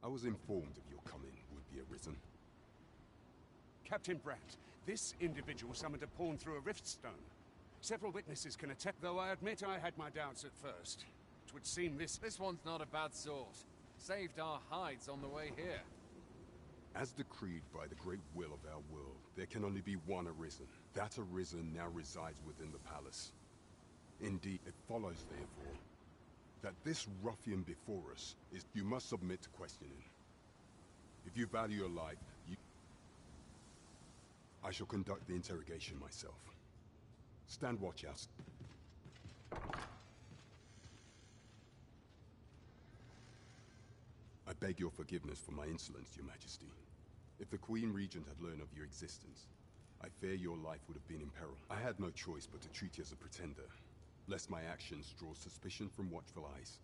I was informed of your coming, would-be Arisen. Captain Brandt, this individual summoned a pawn through a rift stone. Several witnesses can attest, though I admit I had my doubts at first. It would seem this one's not a bad sort. Saved our hides on the way here. As decreed by the great will of our world, there can only be one Arisen. That Arisen now resides within the palace. Indeed, it follows, therefore, that this ruffian before us is... You must submit to questioning. If you value your life, I shall conduct the interrogation myself. Stand watch out. I beg your forgiveness for my insolence, Your Majesty. If the Queen Regent had learned of your existence, I fear your life would have been in peril. I had no choice but to treat you as a pretender, lest my actions draw suspicion from watchful eyes.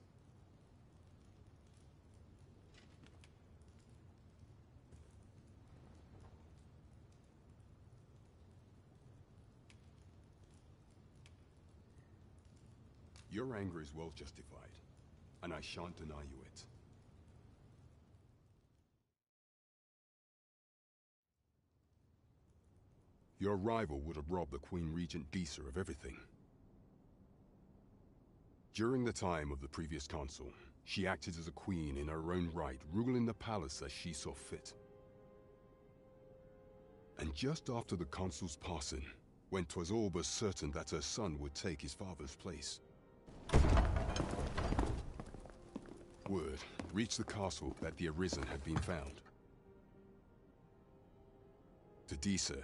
Your anger is well justified, and I shan't deny you it. Your arrival would have robbed the Queen Regent Disa of everything. During the time of the previous consul, she acted as a queen in her own right, ruling the palace as she saw fit. And just after the consul's passing, when 'twas all but certain that her son would take his father's place, word reached the castle that the Arisen had been found. To Disa,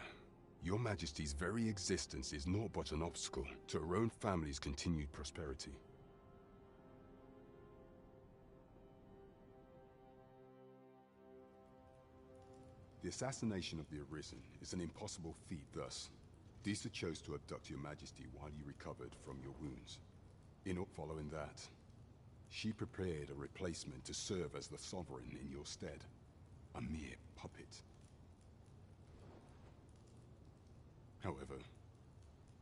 Your Majesty's very existence is naught but an obstacle to her own family's continued prosperity. The assassination of the Arisen is an impossible feat thus. Disa chose to abduct Your Majesty while you recovered from your wounds. Following that, she prepared a replacement to serve as the sovereign in your stead. A mere puppet. However,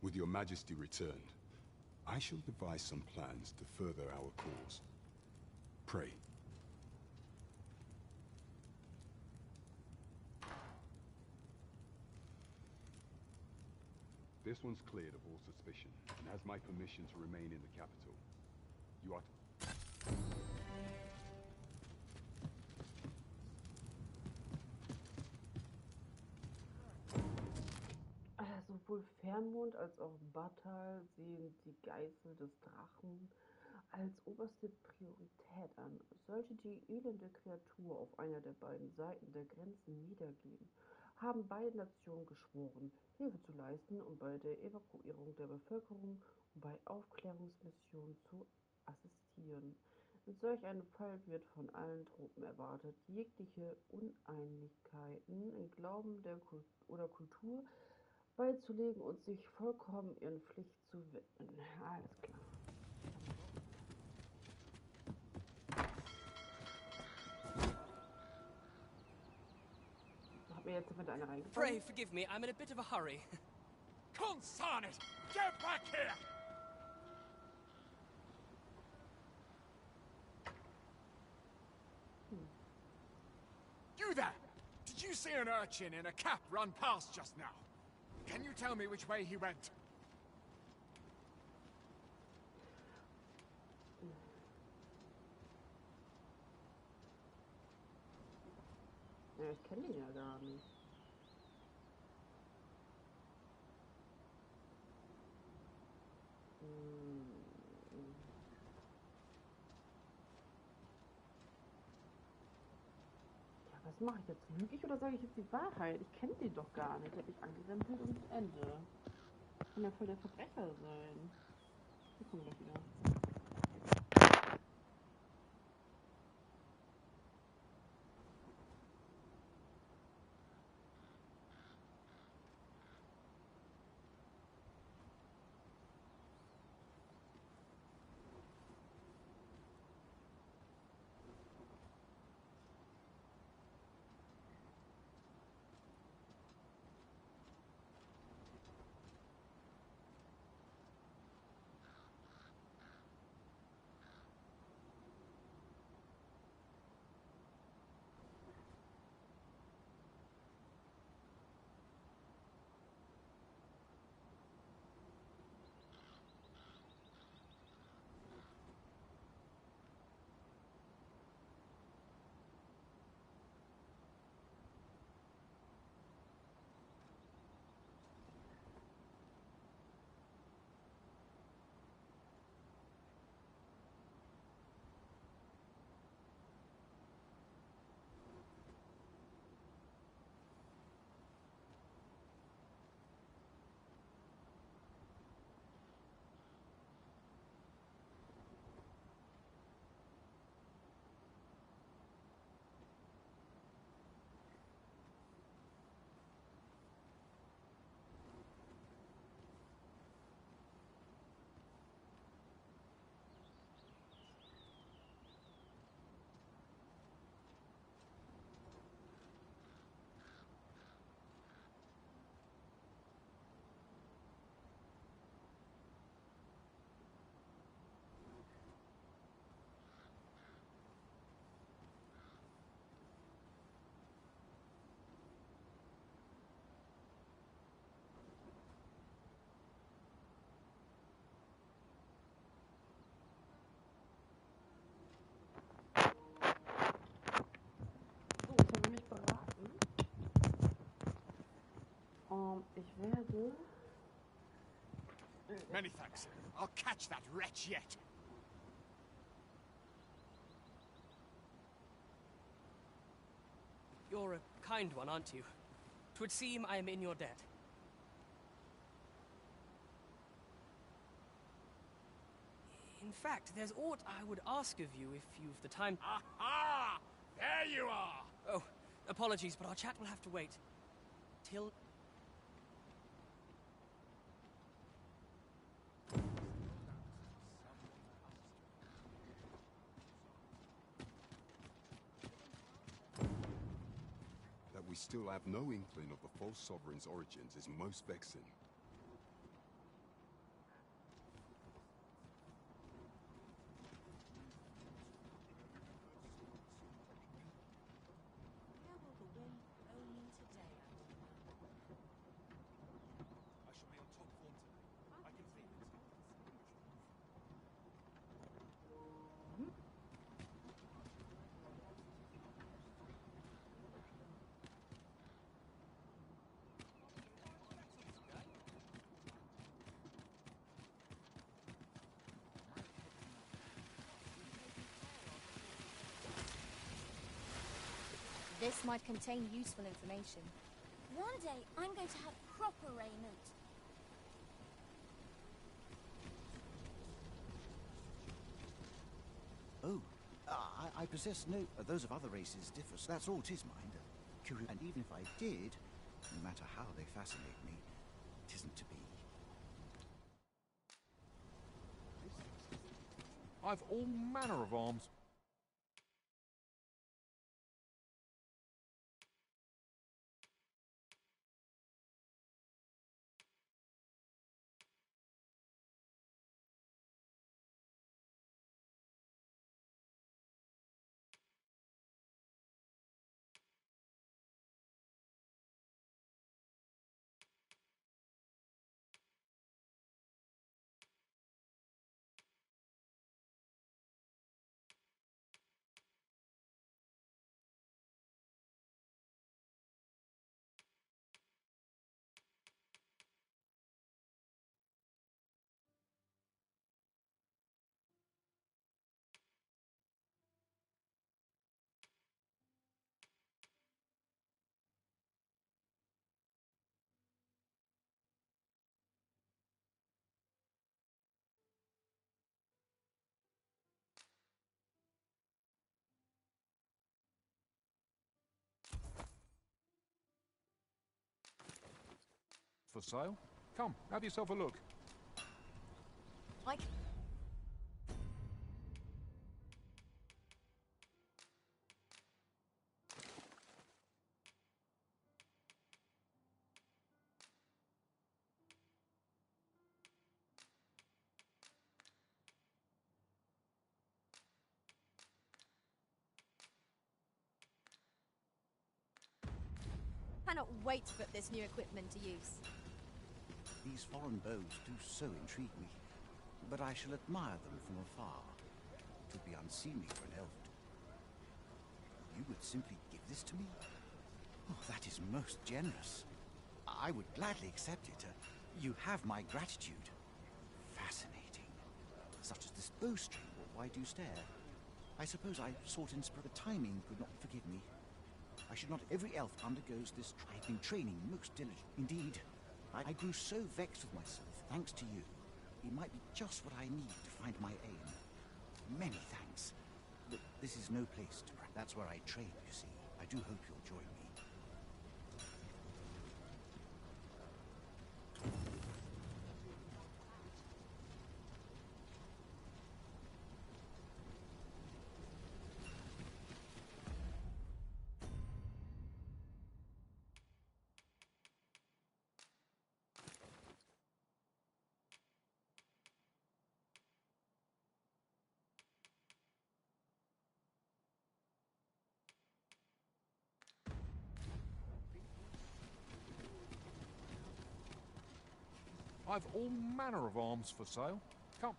with Your Majesty returned, I shall devise some plans to further our cause. Pray. This one's cleared of all suspicion, and has my permission to remain in the capital. You are to... Sowohl Fernmond als auch Batal sehen die Geißel des Drachen als oberste Priorität an. Sollte die elende Kreatur auf einer der beiden Seiten der Grenzen niedergehen, haben beide Nationen geschworen, Hilfe zu leisten und bei der Evakuierung der Bevölkerung und bei Aufklärungsmissionen zu assistieren. In solch einem Fall wird von allen Truppen erwartet, jegliche Uneinigkeiten im Glauben oder Kultur beizulegen und sich vollkommen ihren Pflicht zu widmen. Alles klar. Hat mir jetzt mit einer reingefallen? Pray forgive me, I'm in a bit of a hurry. Consign it! Get back here! You there! Did you see an urchin in a cap run past just now? Can you tell me which way he went? Ja, ich kenne ihn ja gar nicht. Ja, was mache ich jetzt? Lüge ich oder sage ich jetzt die Wahrheit? Ich kenne den doch gar nicht. Der hat mich angerempelt und Ende. Kann ja voll der Verbrecher sein. Wir kommen gleich wieder. ich werde... Many thanks. I'll catch that wretch yet. You're a kind one, aren't you? 'Twould seem I am in your debt. In fact, there's aught I would ask of you if you've the time. Aha! There you are! Oh, apologies, but our chat will have to wait. Till... That we still have no inkling of the false sovereign's origins is most vexing. Where will the wind blow me today, I wonder? I shall be on top form today. I can feel it. This might contain useful information. One day, I'm going to have proper raiment. Oh, I possess no... those of other races differ, so that's all 'tis mind. And even if I did, no matter how they fascinate me, 'tisn't to be. I've all manner of arms. For sale? Come, have yourself a look. I cannot wait to put this new equipment to use. These foreign bows do so intrigue me, but I shall admire them from afar. It would be unseemly for an elf to... You would simply give this to me? Oh, that is most generous. I would gladly accept it. You have my gratitude. Fascinating. Such as this bowstring. Why do you stare? I suppose I sought inspiration. The timing could not forgive me. I should not. Every elf undergoes this trifling training most diligent. Indeed, I grew so vexed with myself, thanks to you. It might be just what I need to find my aim. Many thanks. But this is no place to practice. That's where I train, you see. I do hope you'll join me. I've all manner of arms for sale. Come.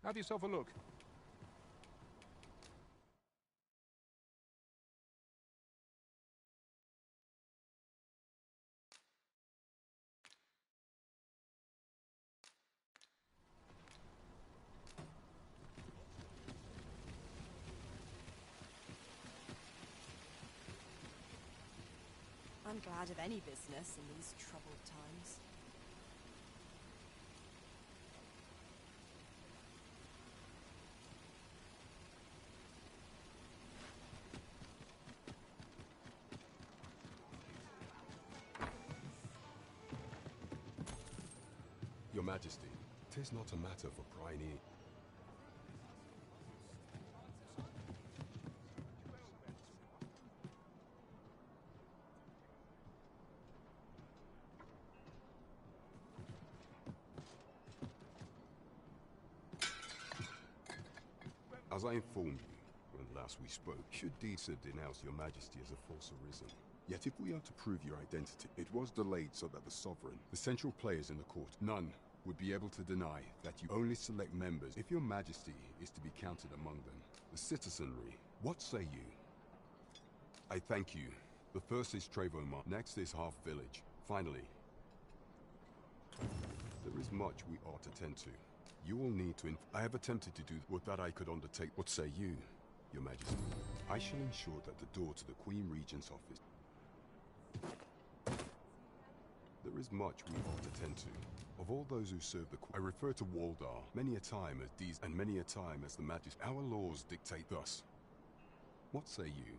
Have yourself a look. I'm glad of any business in these troubled times. Your Majesty, 'tis not a matter for prying. As I informed you when last we spoke, should Deedsa denounce your Majesty as a false arisen. Yet if we are to prove your identity, it was delayed so that the Sovereign, the central players in the court, none would be able to deny that you only select members if your Majesty is to be counted among them. The citizenry, what say you? I thank you. The first is Trevomar, next is Half Village. Finally, there is much we ought to tend to. You will need to I have attempted to do what that I could undertake. What say you, your Majesty? I shall ensure that the door to the Queen Regent's office. There is much we ought to tend to. Of all those who serve the Queen, I refer to Waldar many a time as these, and many a time as the Majesty. Our laws dictate thus. What say you?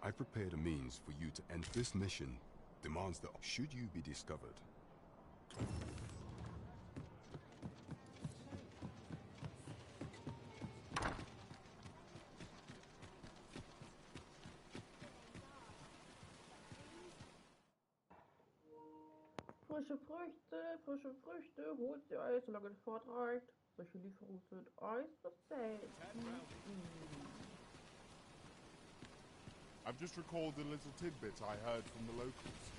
I prepared a means for you to end this mission. Demands that should you be discovered. Frische Früchte, holt sie Eis, solange es fortreicht. Solche Lieferungen sind äußerst selten. I've just recalled a little tidbit I heard from the locals.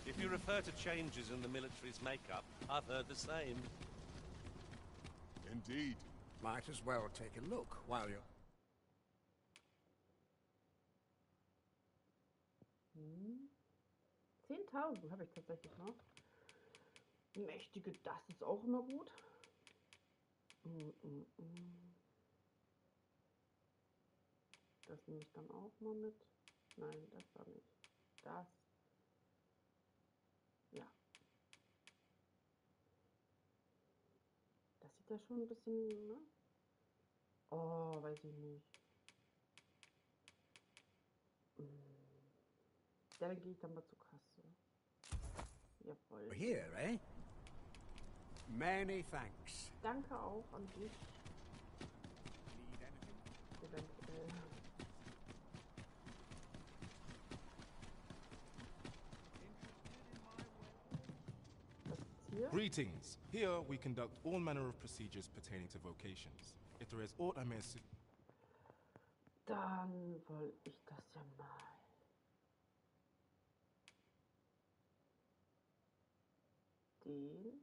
If you refer to changes in the military's makeup, I've heard the same. Indeed. Might as well take a look while you're... 10.000 habe ich tatsächlich noch. Mächtige, das ist auch immer gut. Das nehme ich dann auch mal mit. Nein, das war nicht. Das. Ja. Das sieht ja schon ein bisschen, ne? Oh, weiß ich nicht. Ja, dann gehe ich dann mal zur Kasse. Jawohl. Here, eh? Many thanks. Danke auch an dich. Need anything? Eventuell. Was ist hier? Greetings. Here we conduct all manner of procedures pertaining to vocations. If there is aught I may assist. Dann will ich das ja mal. Den.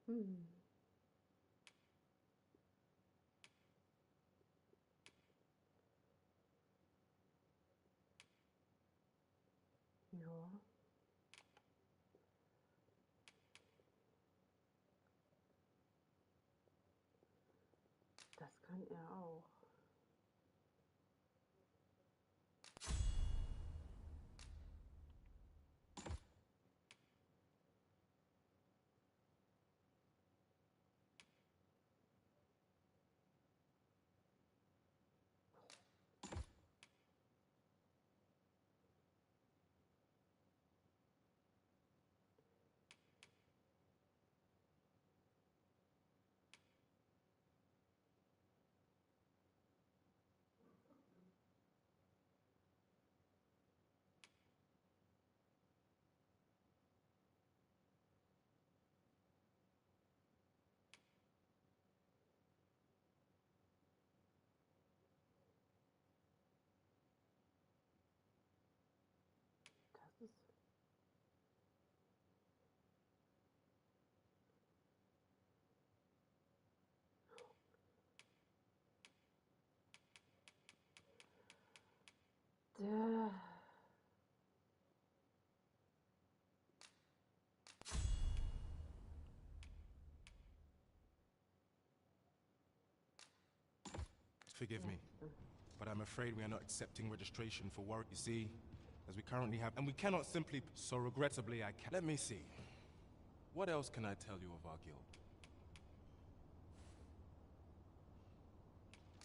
Ja. Das kann er auch. Forgive me, but I'm afraid we are not accepting registration for warrant. You see, as we currently have, and we cannot simply. So regrettably, I can't. Let me see. What else can I tell you of our guild?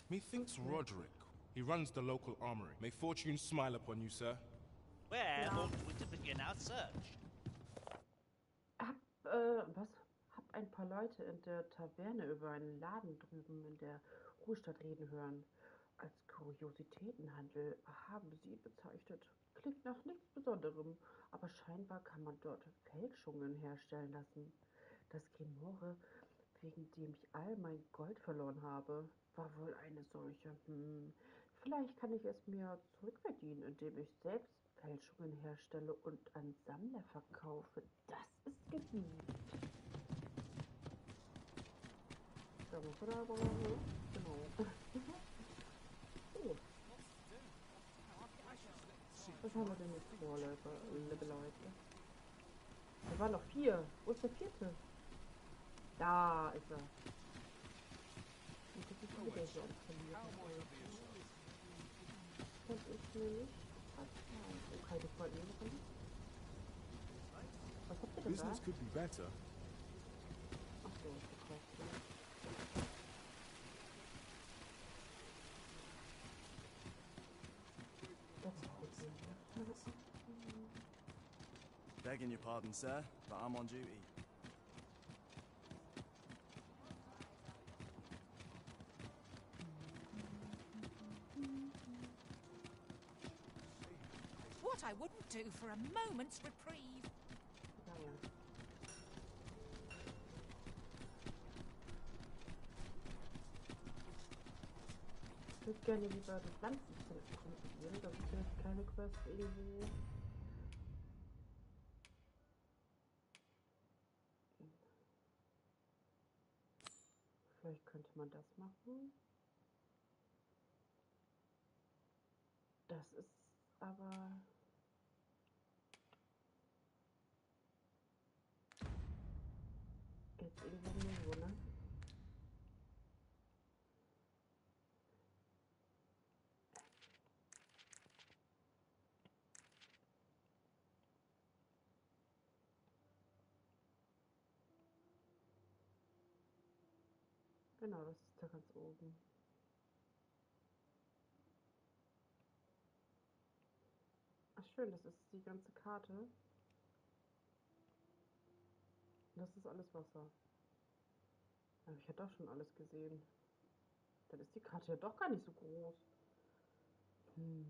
Methinks Roderick. He runs the local armory. May fortune smile upon you, sir. Where ought we to begin our search? Hab ein paar Leute in der Taverne über einen Laden drüben in der Ruhestadt reden hören. Als Kuriositätenhandel haben sie ihn bezeichnet. Klingt nach nichts Besonderem, aber scheinbar kann man dort Fälschungen herstellen lassen. Das Grimoire, wegen dem ich all mein Gold verloren habe, war wohl eine solche. Vielleicht kann ich es mir zurückverdienen, indem ich selbst Fälschungen herstelle und an Sammler verkaufe. Das ist gewieft. Da muss er aber, genau. So. Was haben wir denn jetzt vor, liebe Leute? Da waren noch 4. Wo ist der 4.? Da ist er. Und das ist wieder der hier verliert. Das ist nämlich... Oh, keine Freunde. Was habt ihr denn da? Business could be better. Ach so, verkauft. Begging your pardon, sir, but I'm on duty. What I wouldn't do for a moment's reprieve. Ich würde gerne lieber die Pflanzenzelt kontrollieren, dass ich jetzt keine Quest irgendwo... Vielleicht könnte man das machen. Das ist aber... Jetzt irgendwo nirgendwo, ne? Genau, das ist da ganz oben. Ach schön, das ist die ganze Karte. Das ist alles Wasser. Aber ich hätte doch schon alles gesehen. Dann ist die Karte ja doch gar nicht so groß. Und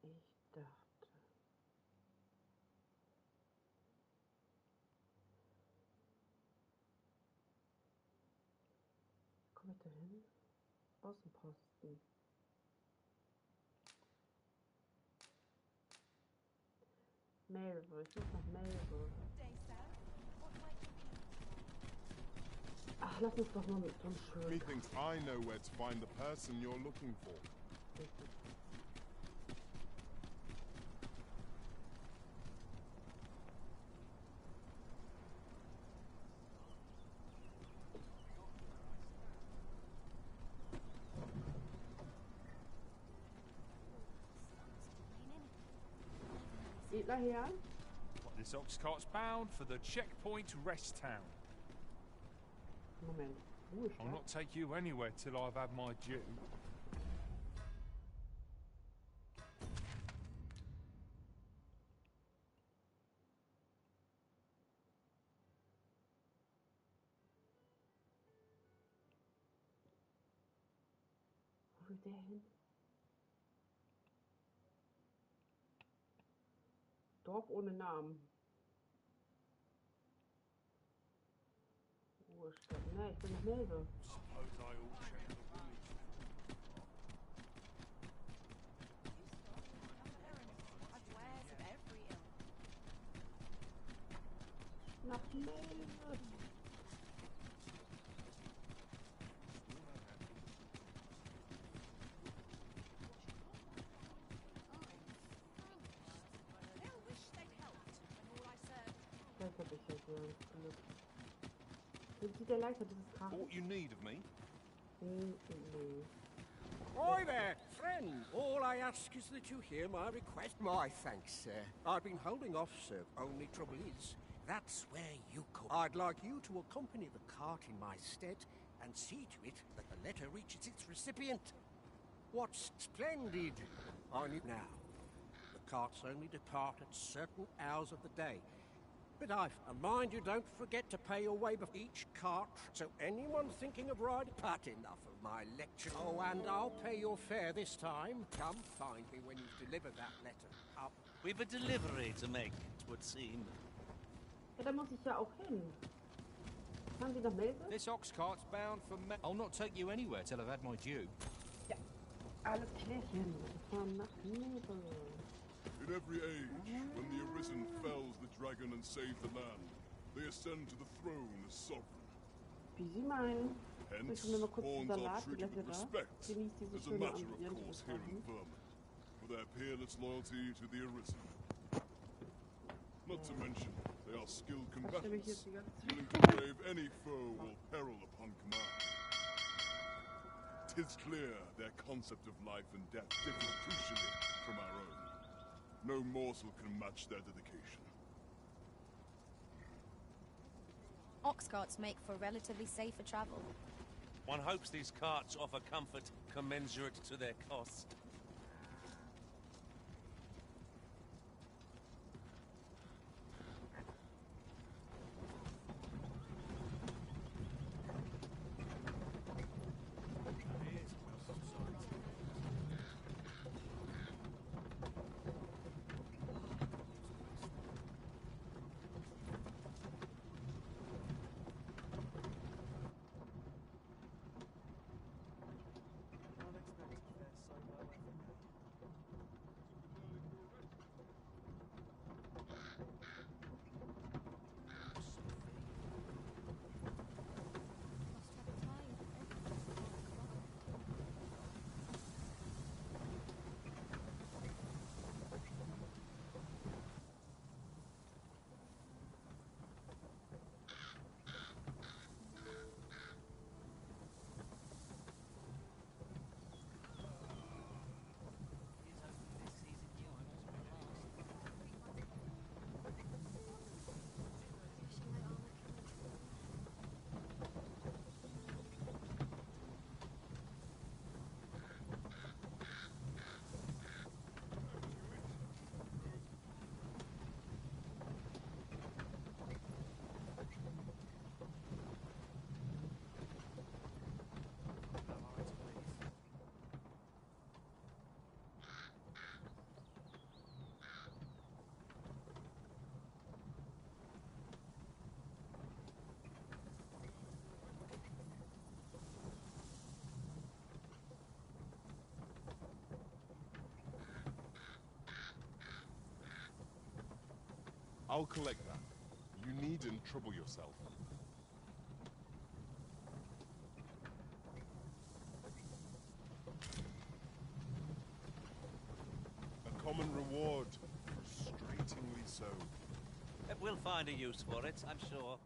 ich dachte... Komme ich da hin? Außenposten. Melve, ich muss nach Melve. Ach, lass uns doch mal mit so einem schönen... Methinks I know where to find the person you're looking for. Edler Herr? This ox cart's bound for the checkpoint rest town. Moment. I'll not take you anywhere till I've had my due. Wo will der hin? Dorf ohne Namen. Ruhestadt. Ne, ich bin nach Melve. Nach Melve. Das hab ich ja Glück. Sind Sie der Leiter dieses Drachens? What you need of me? Nee. Oi there, friend. All I ask is that you hear my request. My thanks, sir. I've been holding off, sir. Only trouble is, that's where you come. I'd like you to accompany the cart in my stead and see to it that the letter reaches its recipient. What's splendid on you now? The carts only depart at certain hours of the day. But and mind you don't forget to pay your way before each cart, so anyone thinking of riding, but enough of my lecture. Oh, and I'll pay your fare this time. Come find me when you've delivered that letter. Up. We've a delivery to make, it would seem. Ja, da muss ich ja auch hin. Fahren Sie nach Melbourne? This ox cart's bound for I'll not take you anywhere till I've had my due. Ja, alles klärchen. Wir fahren nach Melbourne. In every age, when the Arisen fells the dragon and save the land, they ascend to the throne as sovereign. Wie Sie meinen. Hence, Ich mir mal kurz den pawns are Salat, treated gleich with da. respect, Genießt diese as a schöne matter of Ambiente course des here in Drachens. Vermin, for their peerless loyalty to the Arisen. Not to mention, they are skilled combatants, willing to brave any foe or peril upon command. 'Tis clear their concept of life and death differs crucially from our own. No morsel can match their dedication. Ox carts make for relatively safer travel. One hopes these carts offer comfort commensurate to their cost. I'll collect that. You needn't trouble yourself. A common reward. Frustratingly so. We'll find a use for it, I'm sure.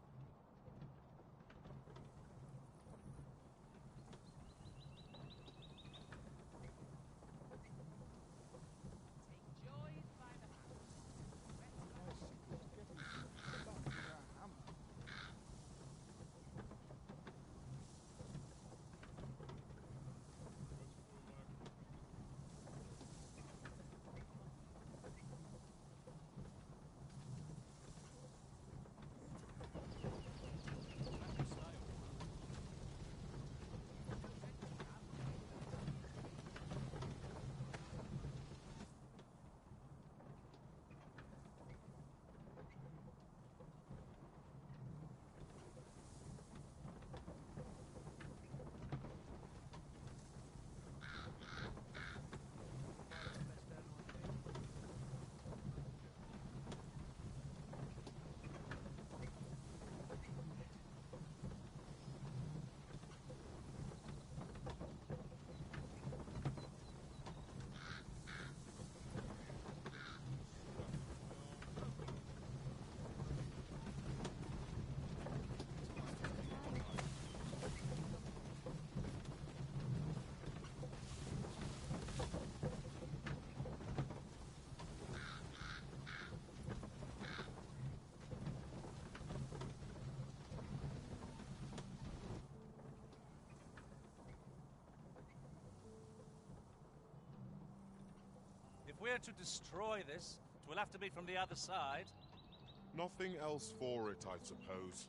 we're to destroy this, it will have to be from the other side. Nothing else for it, I suppose.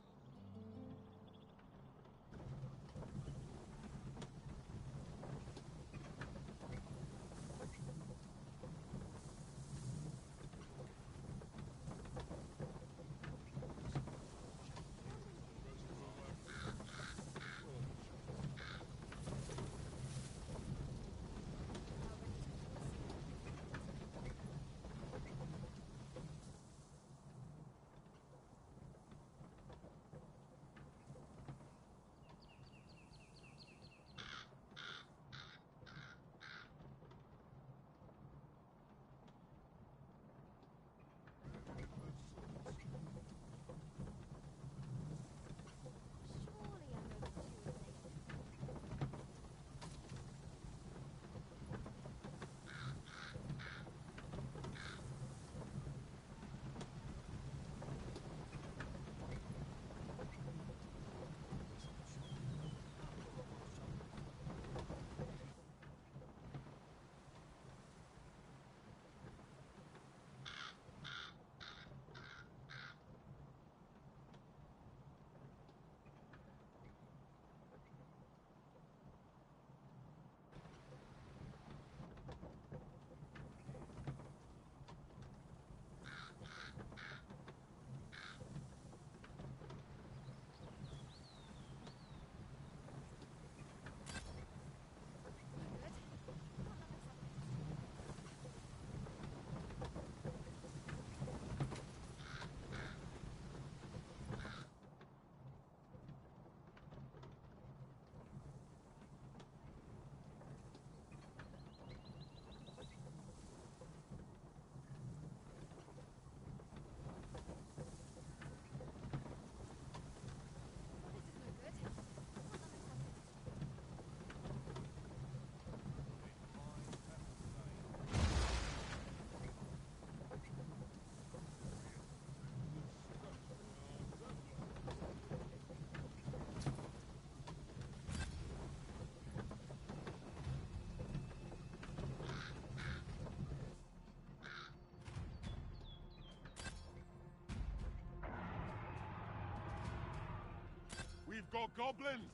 We've got goblins!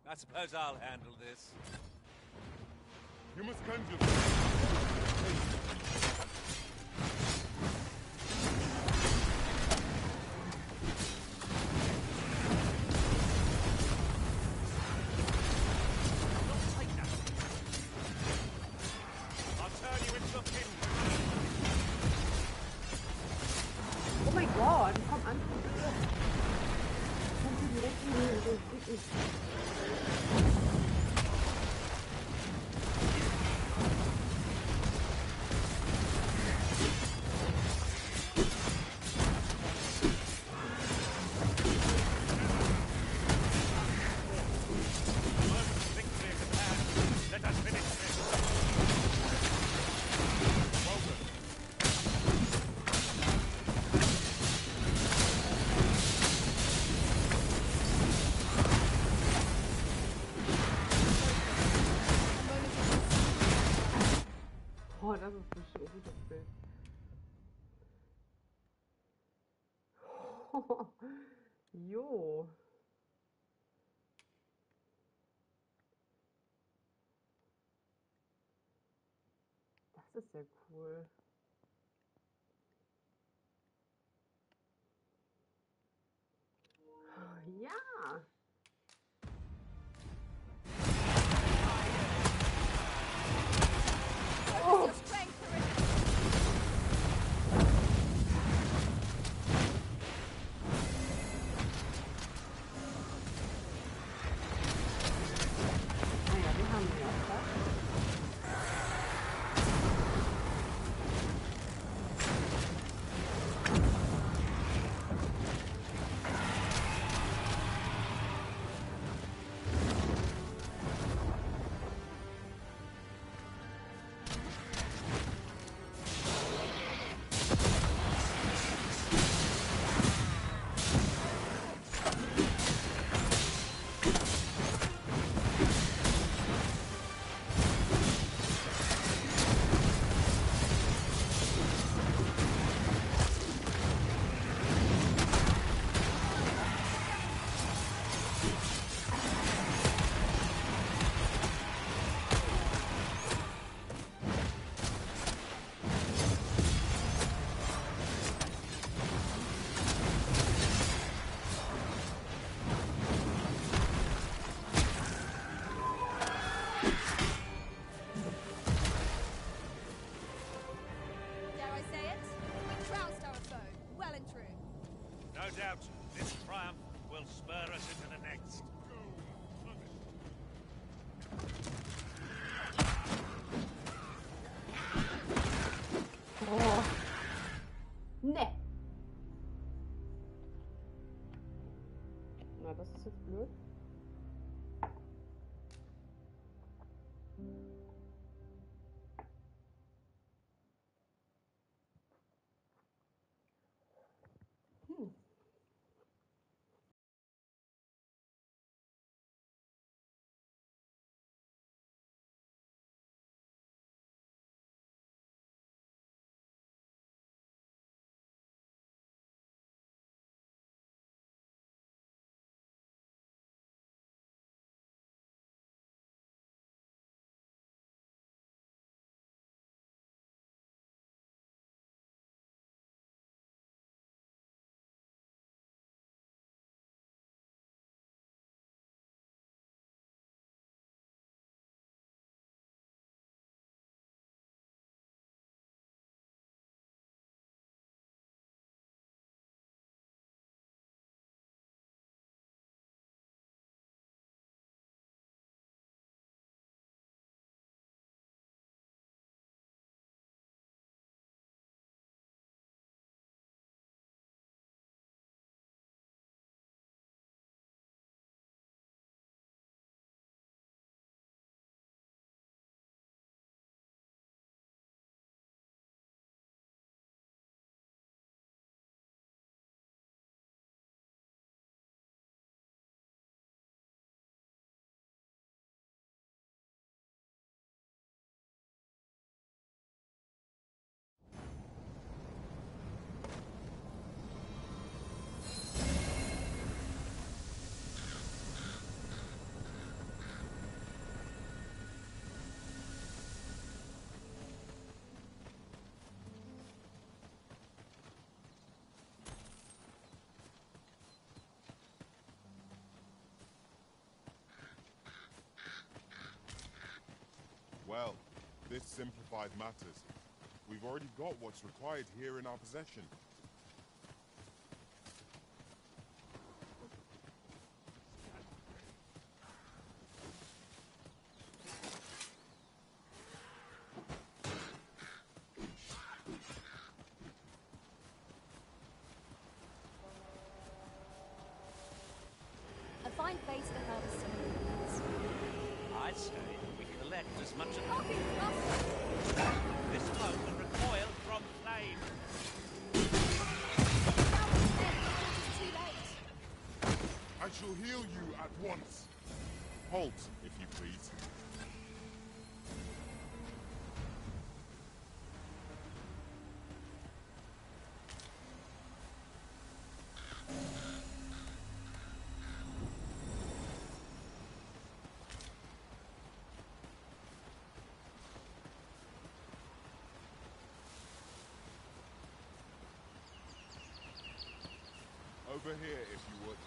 I suppose I'll handle this. You must cleanse yourself. I'll turn you into a pin. Oh mein Gott, komm an. Kommt hier direkt in die Oh, das ist bestimmt ein gutes Bild. Jo. Das ist ja cool. Ja. Oh. Naja, wir haben ja auch das. No doubt, this triumph will spur us into the next. Oh. Ne. Na, das ist jetzt blöd. Well, this simplifies matters. We've already got what's required here in our possession. A fine place to harvest some of these. I'd say we collect as much of Copy, this smoke will recoil from flame. Too late. I shall heal you at once. Halt, if you please. Over here, if you would.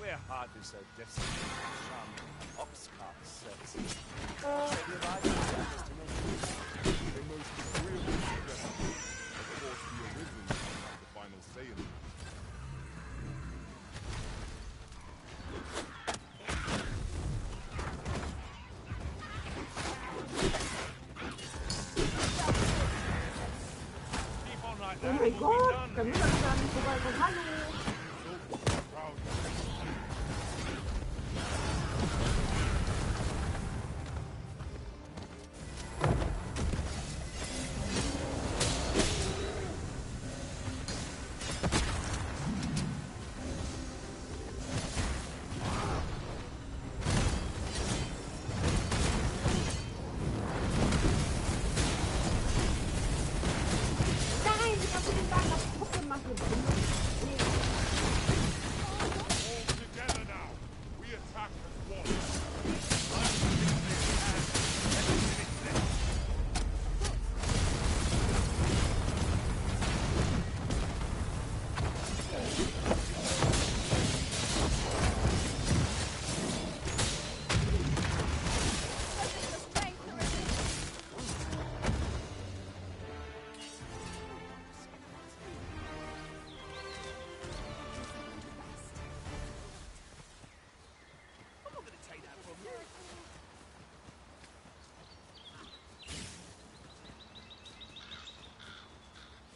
We're hardly so desperate for some ox cart services. Should we arrive at our destination? A most agreeable suggestion. Of course, the Arisen have the final say in it. Oh mein Gott, können wir das gar nicht vorbei. Hallo! Nein, ich hab den Ball kaputt gemacht.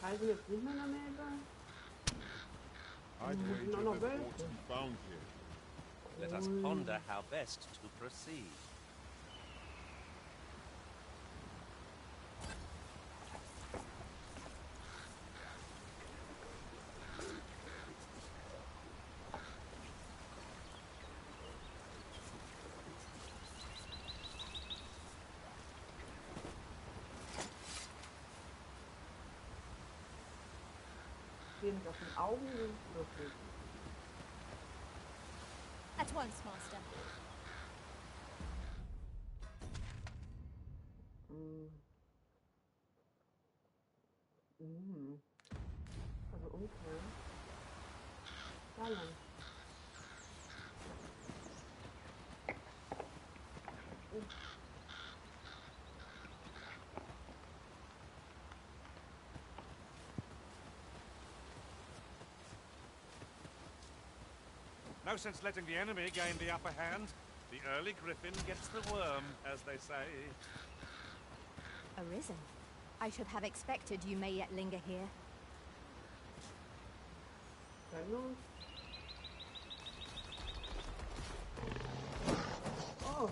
Kreisen jetzt nicht mehr in der Nähe sein? I'd wager Noch there's welche. more to be found here. Let us ponder how best to proceed. Gehen nicht auf den Augen, sind wirklich. At once, Master. Also umkehren. Da lang. No sense letting the enemy gain the upper hand. The early griffin gets the worm, as they say. Arisen. I should have expected you may yet linger here. Drangons? Oh!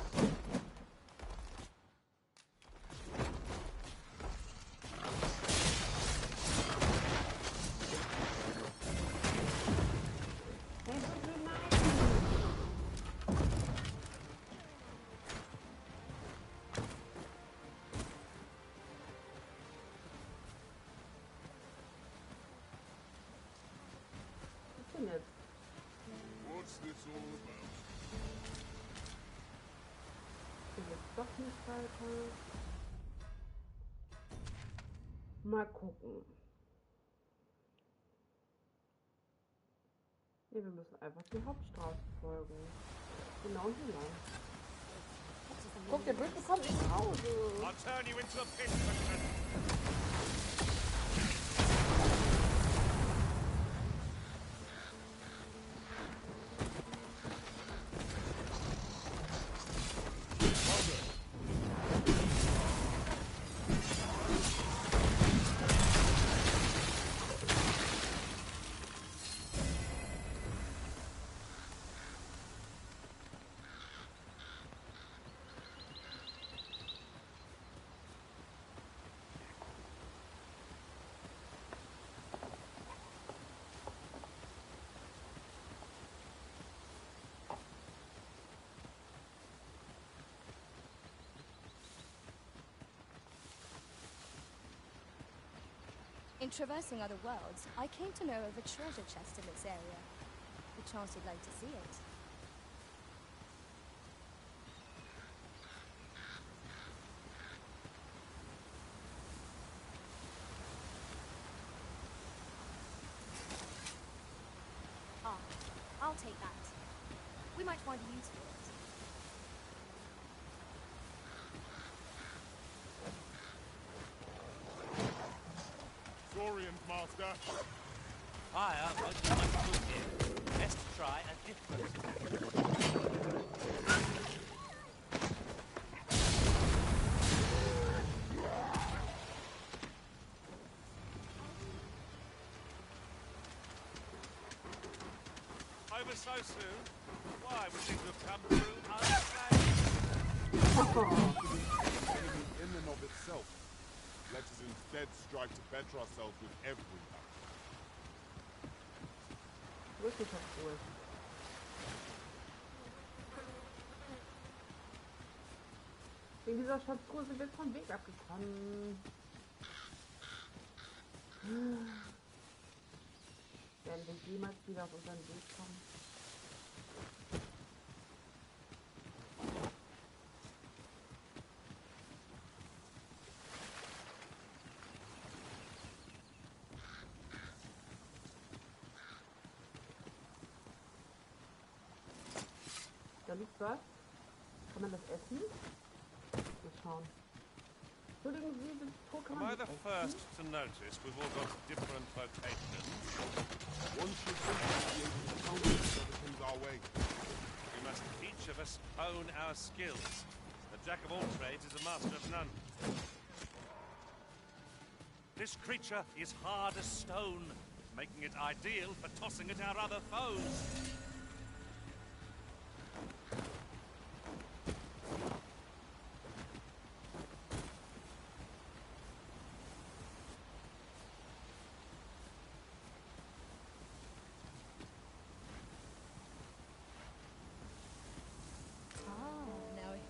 What's this all about? Jetzt doch nicht weiter. Mal gucken. Ne, wir müssen einfach die Hauptstraße folgen. Genau hier lang. Guck, der Bündel kommt nicht nach Hause. I'll turn you into a pin cushion. In traversing other worlds, I came to know of a treasure chest in this area. Perchance you'd like to see it. Ah, I'll take that. We might find a use for it. Saurian, Master. Fire won't do much good here. Best try a different. Over so soon? Why, we seem to have come through unscathed. In and of itself. Let us instead strive to better ourselves with every battle. Wirklich cool. Wegen dieser Schatztruhe sind wir vom Weg abgekommen. Werden wir jemals wieder auf unseren Weg kommen? Da liegt was. Kann man das essen? Mal schauen. Entschuldigen Sie, das Tor kann Am man I nicht the essen? first to notice we've all got different locations? One should simply be able to counter whatever comes our way. We must each of us hone our skills. A jack of all trades is a master of none. This creature is hard as stone, making it ideal for tossing at our other foes.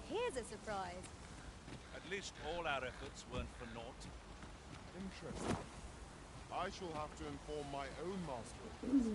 Here's a surprise. At least all our efforts weren't for naught. Interesting. I shall have to inform my own master of this.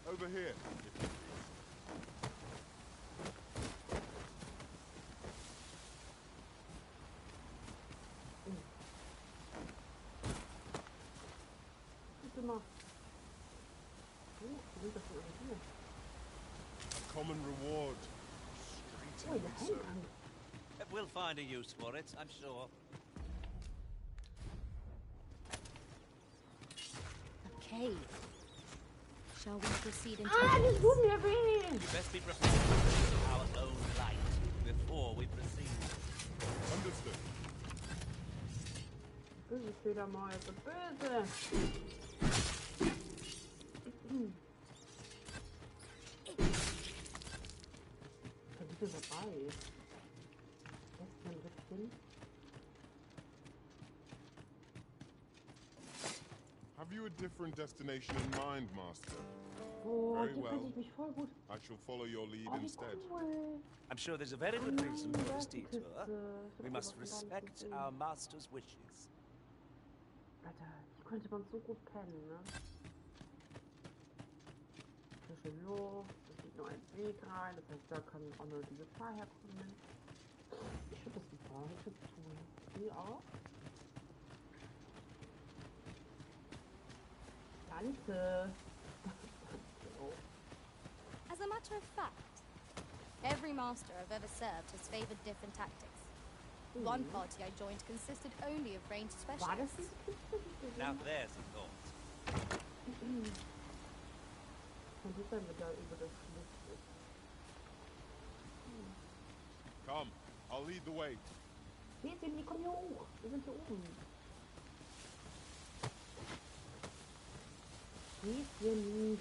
Over here. A common reward. Straight in the We'll find a use for it, I'm sure. Okay. Shall we proceed into das tut mir weh! You best be prepared for our own light before we proceed. Understood. Böse Fledermäuse, böse! Ich bin dabei. Have you a different destination in mind, Master? Oh, Very hier well. kann ich mich voll gut. I shall follow your lead Oh, wie instead. cool. I'm sure there's a very good reason for this die detour. Kiste. We must respect our master's wishes. Alter, hier könnte man so gut pennen, ne? Frische Luft, es geht nur ein Weg rein, das heißt, da kann auch nur die Gefahr herkommen. Ich finde das super, ich finde es cool. Sie auch? Danke. As a matter of fact, every master I've ever served has favored different tactics. One party I joined consisted only of ranged specialists. Now there's a thought. Come, I'll lead the way. Häschen, komm hier hoch. Wir sind hier oben. Häschen.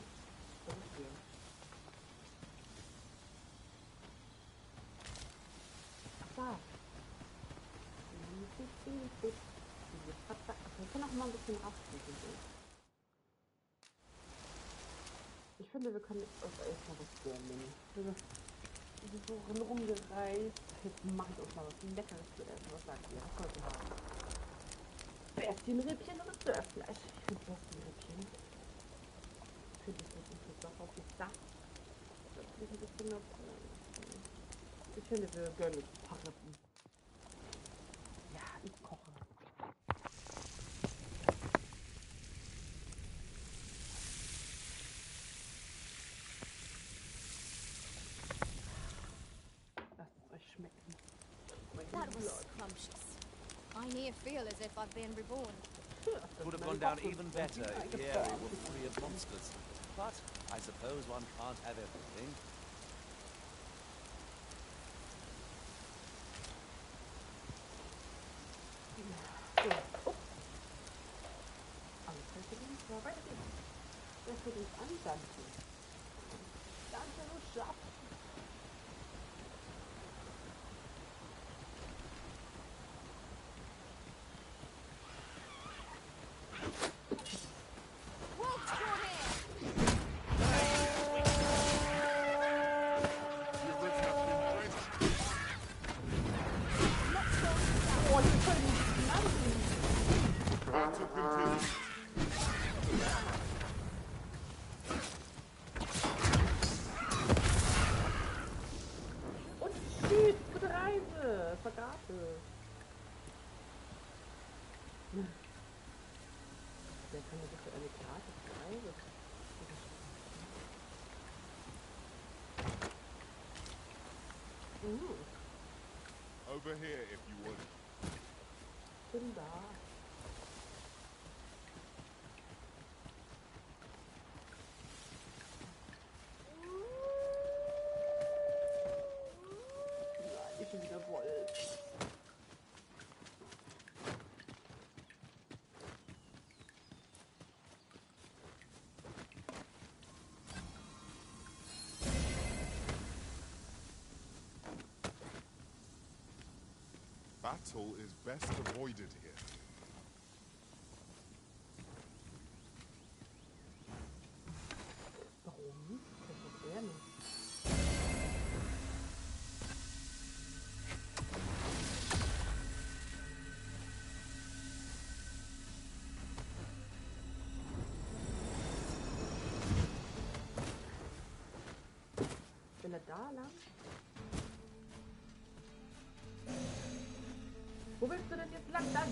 Ach da. Wir können auch mal ein bisschen rasten. Ich finde, wir können uns erstmal was gönnen. Wir sind so rumgereist. Jetzt mache ich uns mal was Leckeres zu essen. Was sagt ihr? Was wollt ihr haben? Bärchenrippchen oder Surfleisch? Ich finde Bärchenrippchen. Ich finde das nicht so auf die Dach. Ich finde, wir gönnen uns ein paar Rippen. Ja, ich koche. That was scrumptious. I near feel as if I've been reborn. Would have gone down even better if the area were free of monsters. But I suppose one can't have everything. Der kann mir bitte eine Karte schreiben. Over here, if you would. Bin da. Ja, ich bin wieder voll. Battle is best avoided here. Warum? Das ist er nicht. Will er da lang? Wo willst du denn jetzt lang, danke?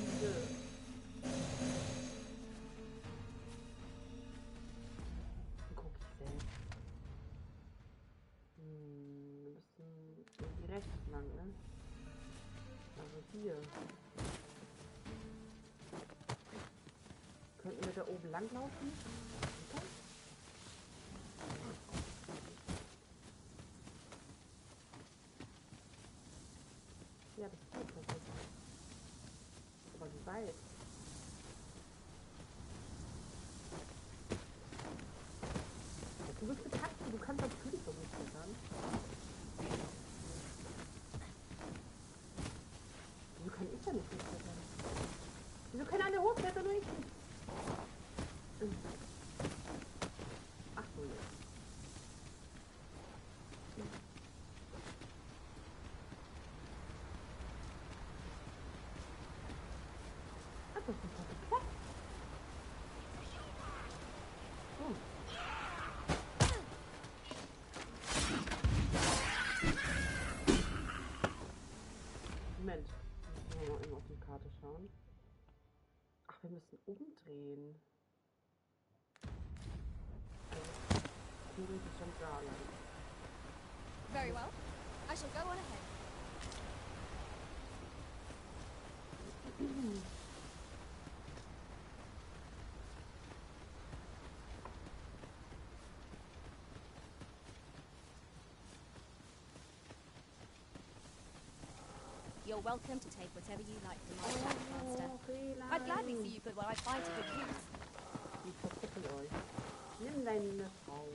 Guck ich selbst. Wir müssen irgendwie rechts lang, ne? Also hier. Könnten wir da oben lang laufen? Okay. Ja, das geht tatsächlich. Aber wie weit? Du bist eine Katze, du kannst natürlich so gut klettern. Wieso kann ich ja nicht hochklettern? Wieso können alle hochklettern, nur ich nicht? Ach so, jetzt. Ach, das ist ein Platz. Moment, müssen wir mal eben auf die Karte schauen. Ach, wir müssen umdrehen. Also, theoretisch schon da lang. Very well. I shall go on ahead. You're welcome to take whatever you like from my pack, Master. I'd gladly see you put what I find to good use. Ich verkuppel euch. Nimm deine Frau.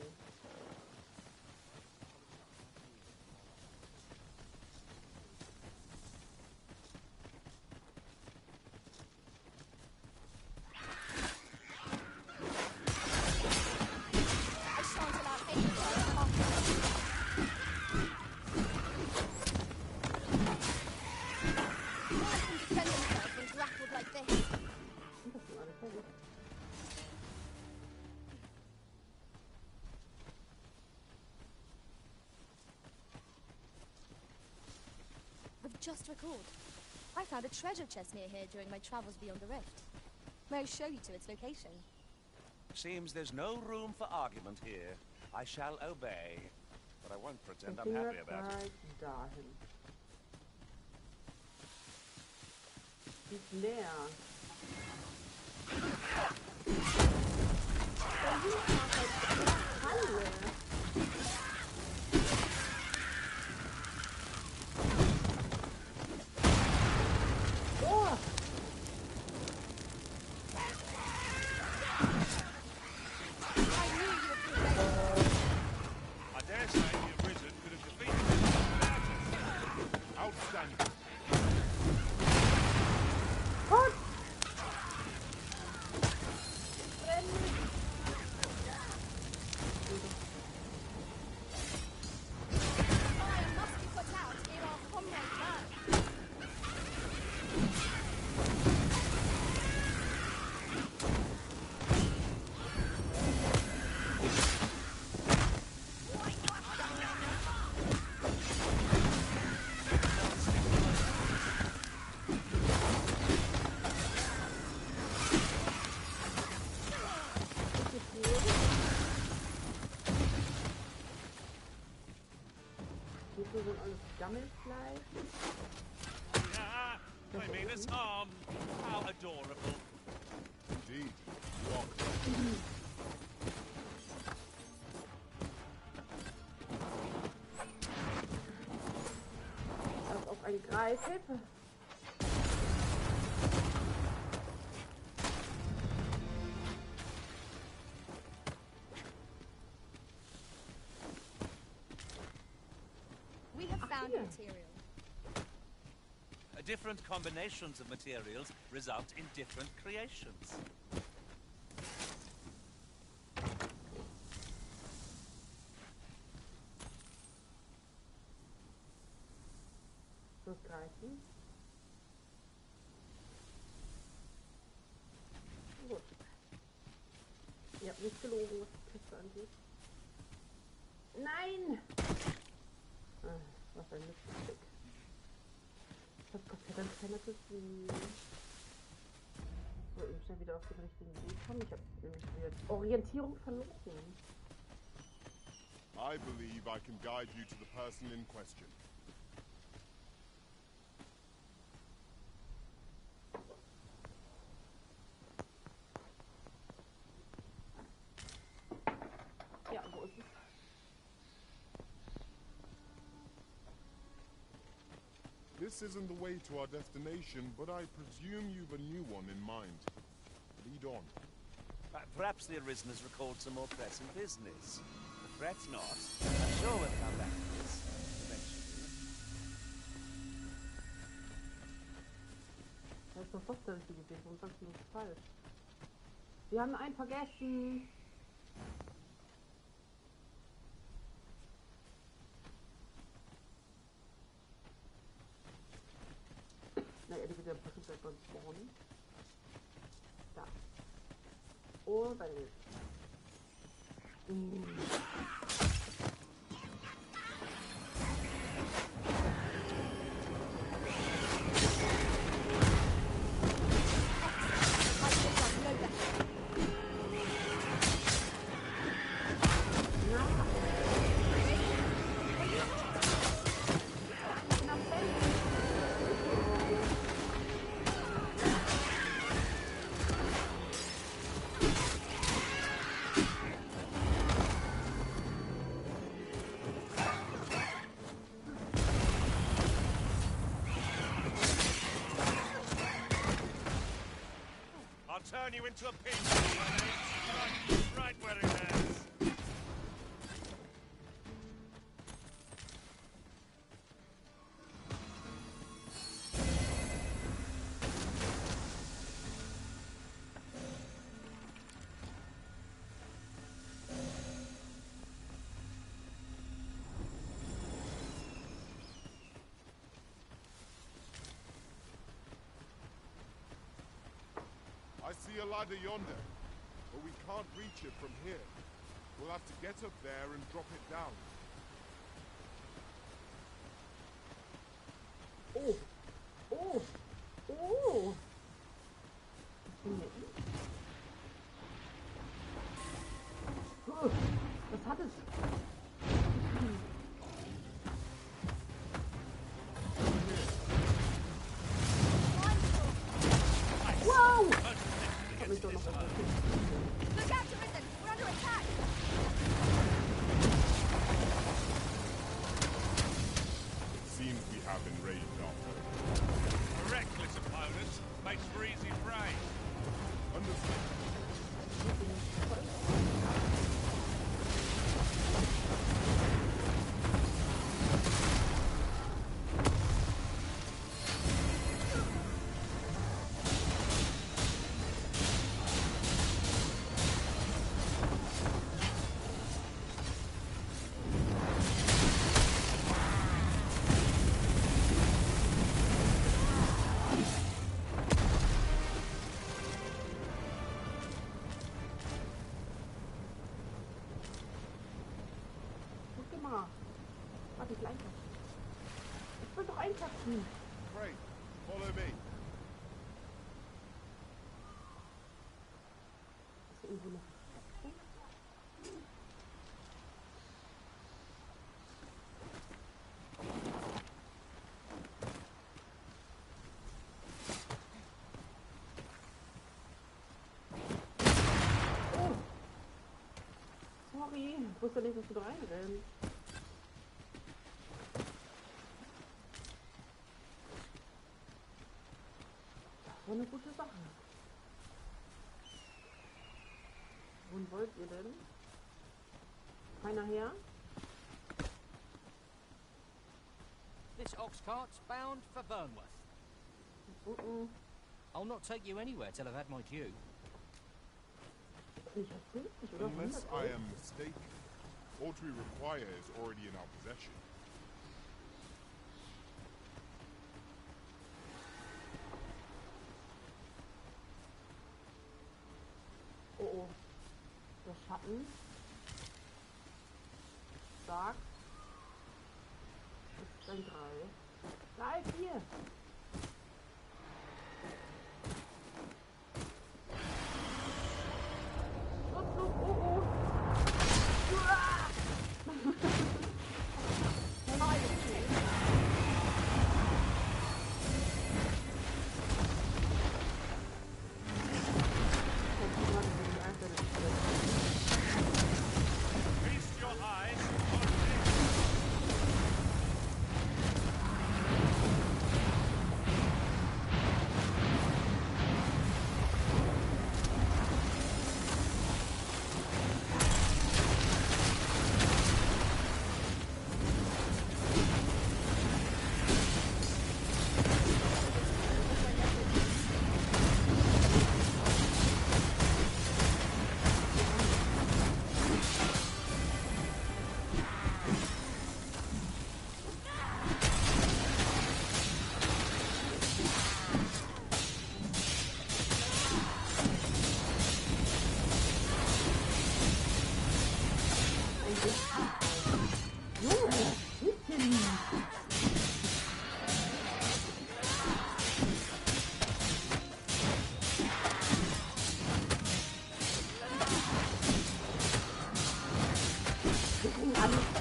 I shan't allow anyone to harm you. No one can defend themselves when grappled like this. Das ist alles fertig. I've just recalled. I found a treasure chest near here during my travels beyond the rift. May I show you to its location? Seems there's no room for argument here. I shall obey, but I won't pretend I'm happy about it. Dahin. Ist leer. Hallo. Oh! I dare say the Arisen could have defeated them without us. Outstanding. Gott! Fire must be put out ere our comrades learn. Hierfür sind alles Gammelfleisch. I mean us harm. How adorable. Indeed, you are correct. Als auf ein Greif. Hilfe! We have found a material. Different combinations of materials result in different creations. Das Greifen. Gut. Ihr habt nicht gelogen, was die Kiste angeht. Nein! Was ein Miststück. Ich hab Gott sei Dank keine gesehen. Ich wollte schnell wieder auf den richtigen Weg kommen. Ich habe nämlich wieder die Orientierung verloren. I believe I can guide you to the person in question. Ja, wo ist es? This isn't the way to our destination, but I presume you've a new one in mind. Lead on. Perhaps the Arisen has recalled some more pressing business. Fret not. I'm sure we'll come back to this eventually. Das ist doch das der richtige Weg. Warum sagst du das falsch? Wir haben einen vergessen. Naja, die wird ja bestimmt gleich beim Spawnen. Da. Oh, bei mir. Turn you into a pig. Right where it hurts. I see a ladder yonder, but we can't reach it from here. We'll have to get up there and drop it down. Oh! Oh! Oh! Was hat es? Wow! Hab mich doch noch vergessen. Look out, Arisen! We're under attack! It seems we have been raided after. A reckless opponent makes for easy prey. Understood. Warte, ich will einkaufen. Ich will doch einkaufen. Great. Follow me. Ist hier irgendwo noch ein Ich wusste nicht, dass du da reinrennst. Das war eine gute Sache. Wohin wollt ihr denn? Keiner her? This ox cart's bound for Burnworth. I'll not take you anywhere till I've had my due. Unless I am mistaken, all we require is already in our possession. Oh oh. Der Schatten sagt, es ist ein 3. 3, 4.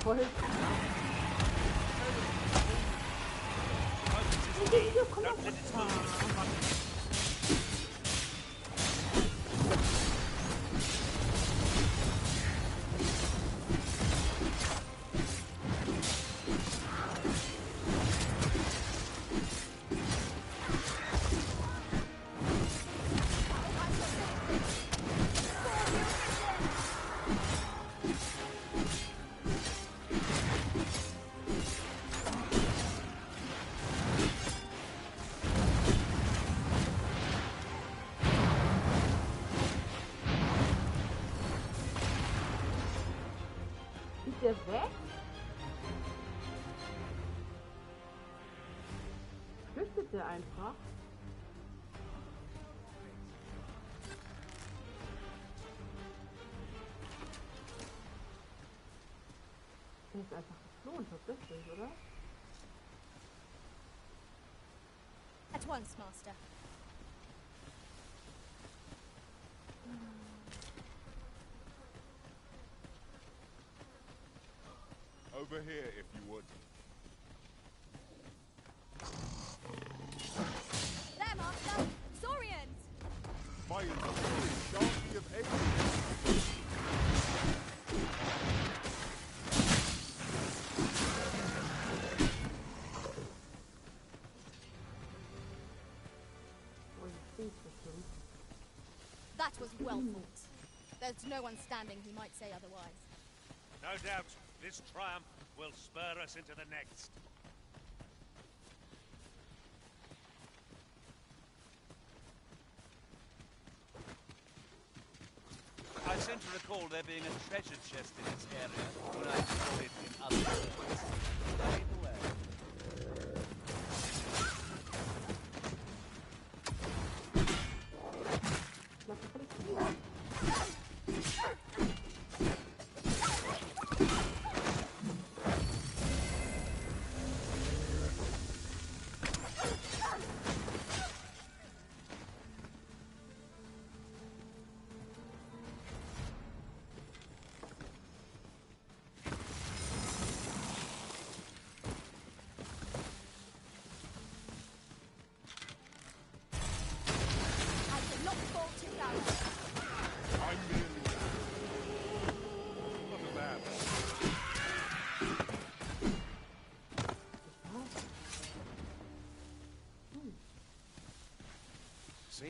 Voll. Ist der weg? Flüchtet der einfach? Der ist einfach geflohen, tatsächlich, oder? At once, Master. Over here, if you would. There, Master! Saurians! My enduring sharpie of ages! That was well fought. There's no one standing who might say otherwise. No doubt, this triumph will spur us into the next. I seem to recall there being a treasure chest in this area when I explored it in other worlds. By the way.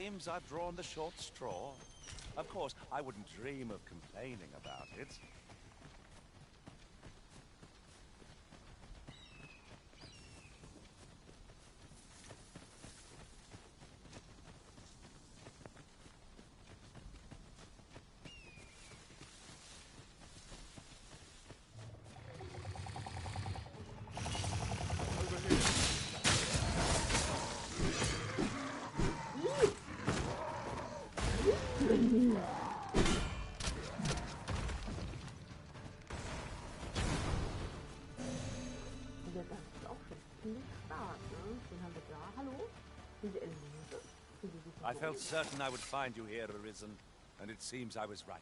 seems I've drawn the short straw. Of course, I wouldn't dream of complaining about it. I felt certain I would find you here, Arisen, and it seems I was right.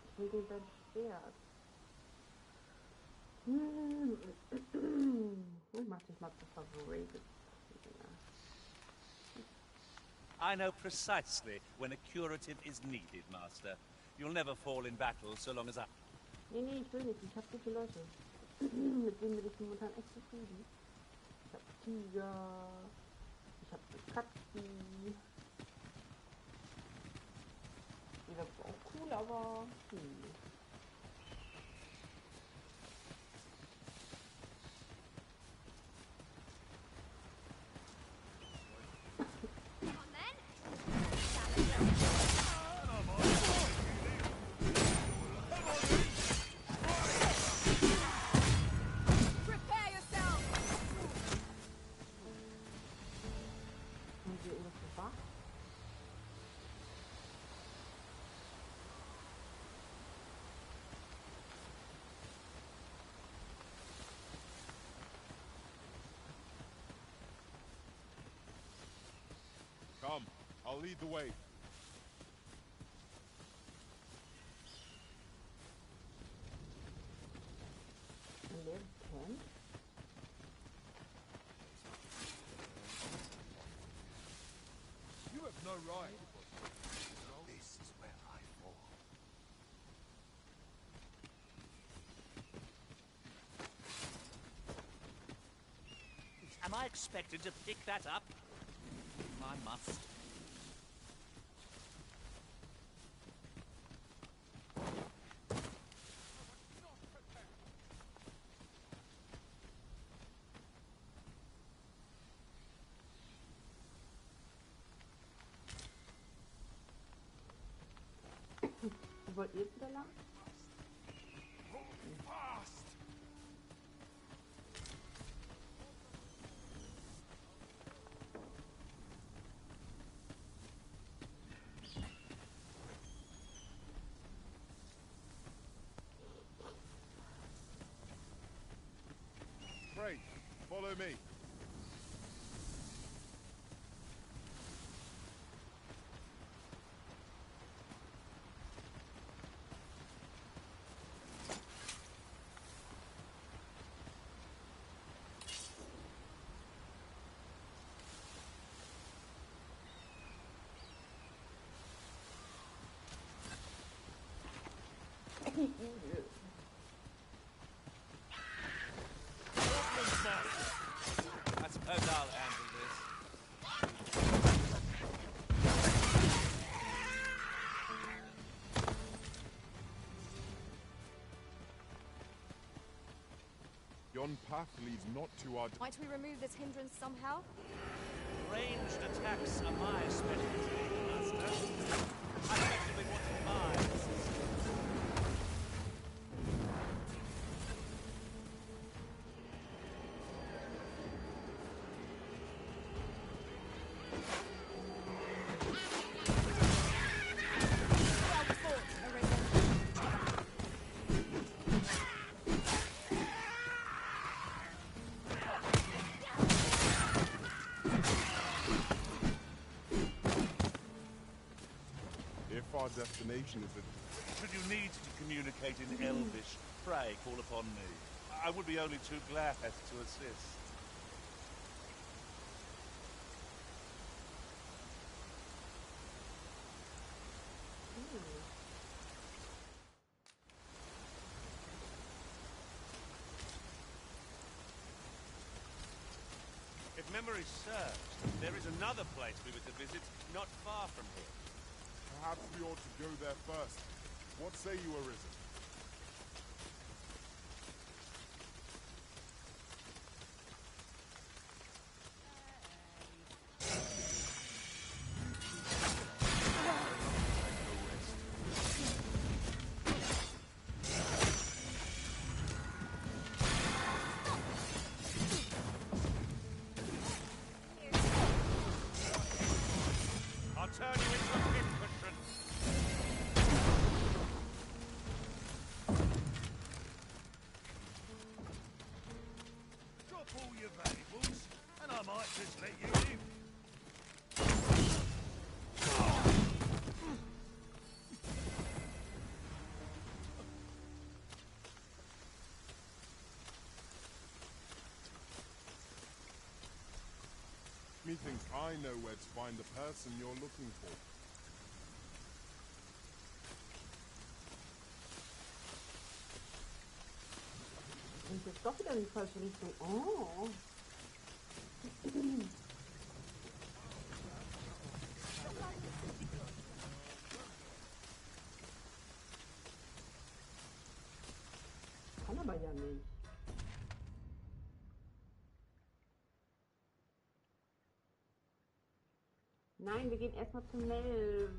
Ich will dir dein Schwert. Ich mach dich mal zu Favorit. I know precisely when a curative is needed, Master. You'll never fall in battle so long as I... Nee, ich will nicht. Ich hab gute Leute. Mit denen bin ich momentan echt zufrieden. Ich hab Tiger. Ich hab eine Katze. Die wird auch cool, aber... Come, I'll lead the way. You have no right. This is where I fall. Am I expected to pick that up? I must. Wollt ihr wieder lang? Pray, follow me. I suppose I'll handle this. Yon path leads not to our... Might we remove this hindrance somehow? Ranged attacks are my specialty, Master. I effectively want to buy. Our destination is a... Should you need to communicate in Elvish, pray call upon me. I would be only too glad to assist. If memory serves, there is another place we were to visit not far from here. Perhaps we ought to go there first. What say you, Arisen? I'll turn you into a pincushion. Drop all your valuables, and I might just let you live. Methinks I know where to find the person you're looking for. Und jetzt doch wieder in die falsche Richtung. Oh. Kann aber ja nicht. Nein, wir gehen erstmal zum Melve.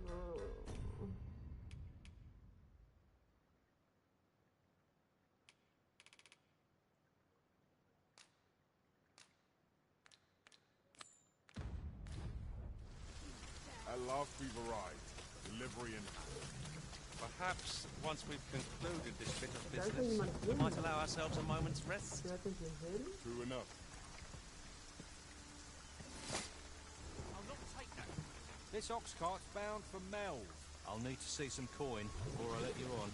At last we've arrived. Delivery in hand. Perhaps once we've concluded this bit of business, we might allow ourselves a moment's rest. True enough. I'll not take that. This ox cart's bound for Mel. I'll need to see some coin before I let you on.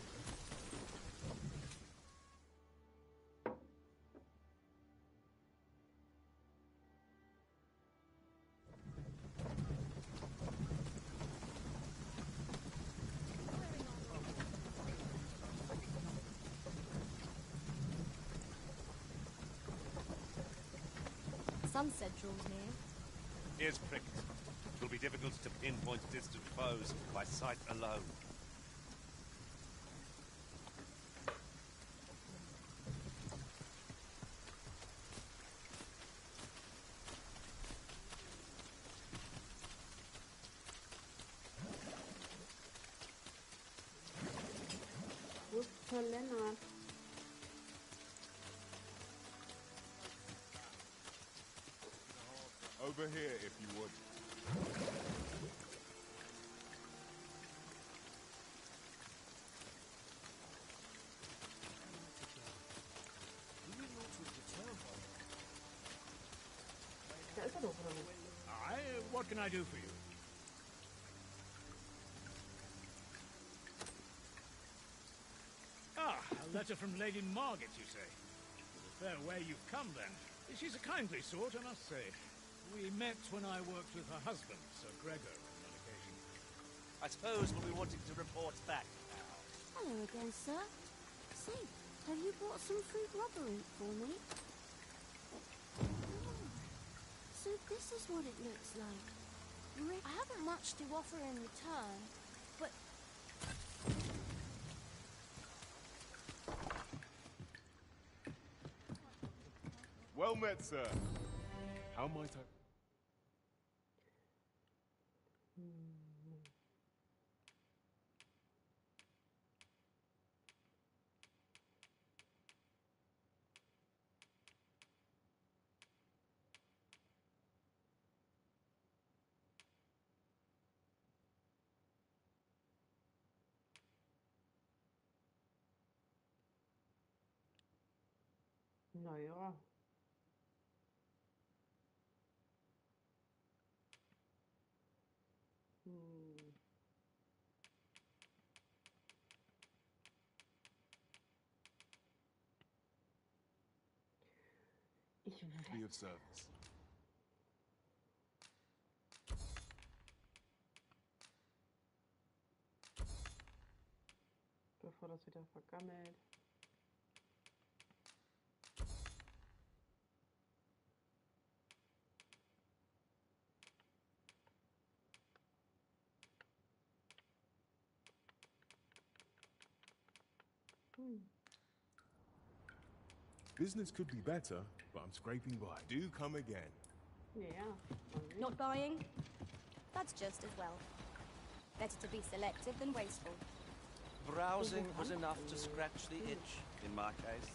Sunset draws near. Here's cricket. It will be difficult to pinpoint distant foes by sight alone. Wo ist Herr Lennart? Over here, if you would. Da ist er doch, oder nicht? What can I do for you? Ah, a letter from Lady Margaret, you say? A fair way you've come, then. She's a kindly sort, I must say. We met when I worked with her husband, Sir Gregor, on that occasion. I suppose we'll be wanting to report back now. Hello again, sir. Say, have you brought some fruit rubber ink for me? Oh, so this is what it looks like. I haven't much to offer in return, but... Well met, sir. How might I... Naja. Ich Be of service. Bevor das wieder vergammelt. Business could be better, but I'm scraping by. Do come again. Ja. Not buying? That's just as well. Better to be selective than wasteful. Browsing was enough to scratch the itch, in my case.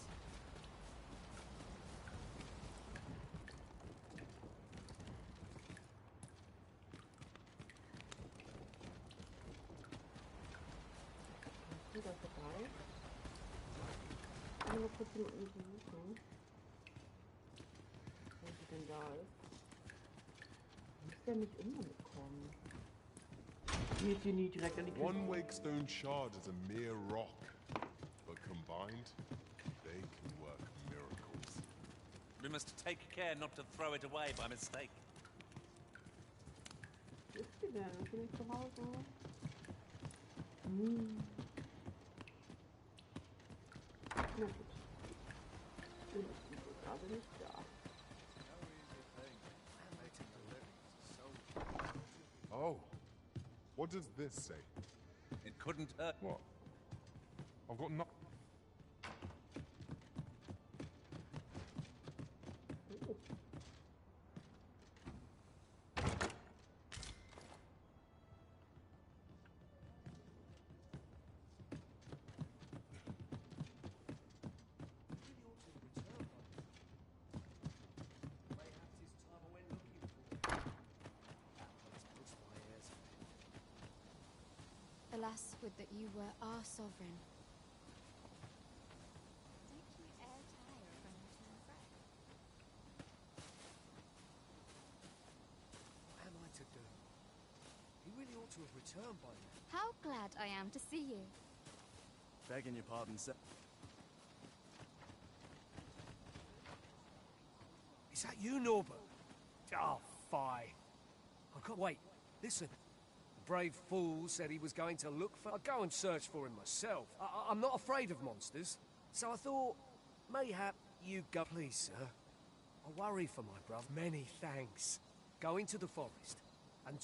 Ist da vorbei? Ich will mal kurz jemanden suchen. Wo sie denn da ist. Muss der nicht immer mitkommen? Geht sie nie direkt an die Küste? One Wakestone shard is a mere rock, but combined, they can work miracles. We must take care not to throw it away by mistake. Wo ist sie denn? Ist sie nicht zu Hause? Hm. Na gut. Dann ist sie wohl gerade nicht da. Oh, what does this say? It couldn't hurt. What? I've got no... Alas, would that you were our sovereign. Don't you e'er tire of running to and fro? What am I to do? He really ought to have returned by now. How glad I am to see you. Begging your pardon, sir. Is that you, Norbert? Oh, fie. I can't wait. Listen. The brave fool said he was going to look for... I'll go and search for him myself. I'm not afraid of monsters. So I thought, mayhap you go... Please, sir. I worry for my brother. Many thanks. Go into the forest. And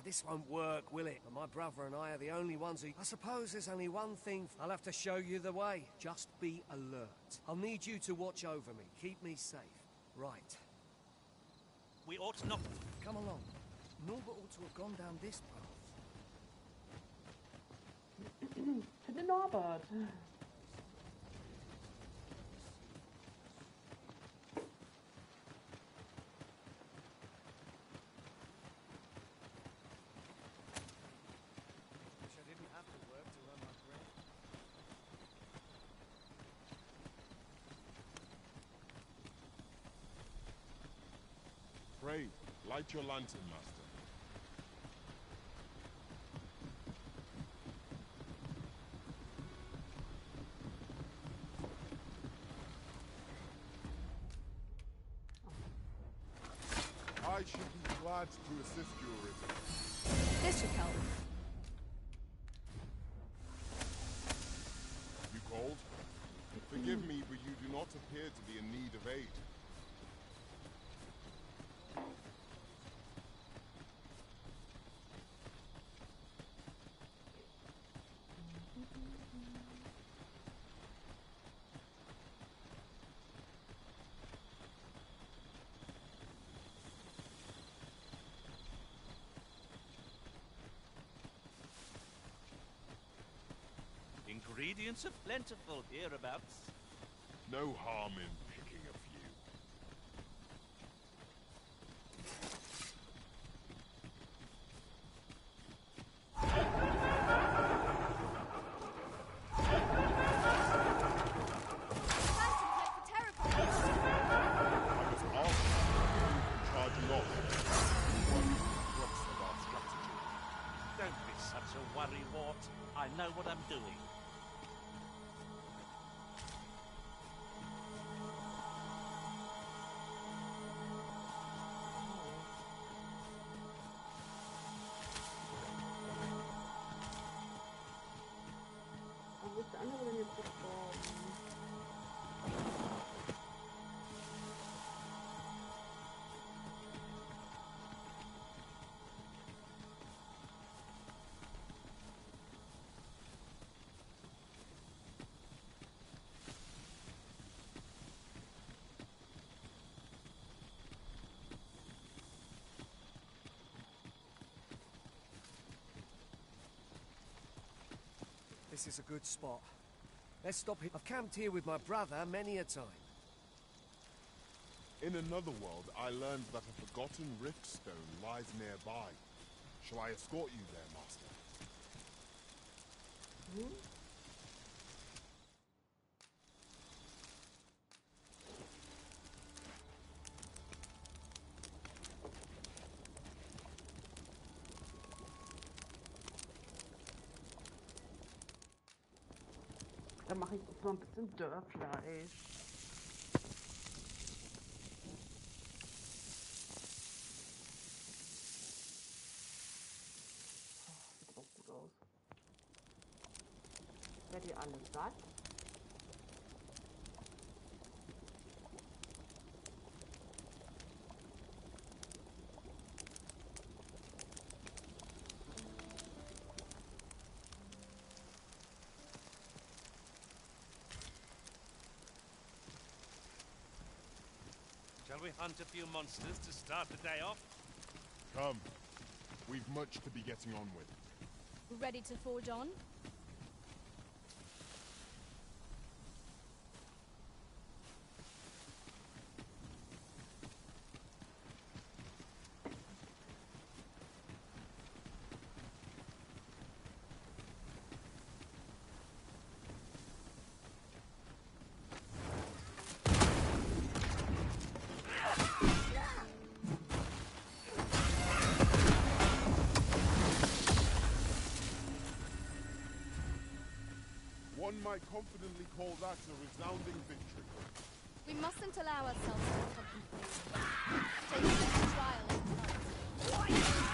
this won't work, will it? My brother and I are the only ones who... I suppose there's only one thing. I'll have to show you the way. Just be alert. I'll need you to watch over me. Keep me safe. Right. We ought not... Come along. Norbert ought to have gone down this path. Finde Norbert. Pray, light your lantern, master. I should be glad to assist you, Arisen. This should help. You called? Forgive me, but you do not appear to be in need of aid. Ingredients are plentiful hereabouts. No harm in picking a few. I was asked from charging off. What's our strategy? Don't be such a worrywart. I know what I'm doing. Wo ist der andere denn jetzt gestorben? This is a good spot. Let's stop here. I've camped here with my brother many a time. In another world, I learned that a forgotten riftstone lies nearby. Shall I escort you there, Master? Dann mache ich jetzt mal ein bisschen Dörrfleisch. Sieht auch gut aus. Seid ihr alle satt? Shall we hunt a few monsters to start the day off? Come. We've much to be getting on with. Ready to forge on? One might confidently call that a resounding victory. We mustn't allow ourselves to contemplate. Take each trial in turn.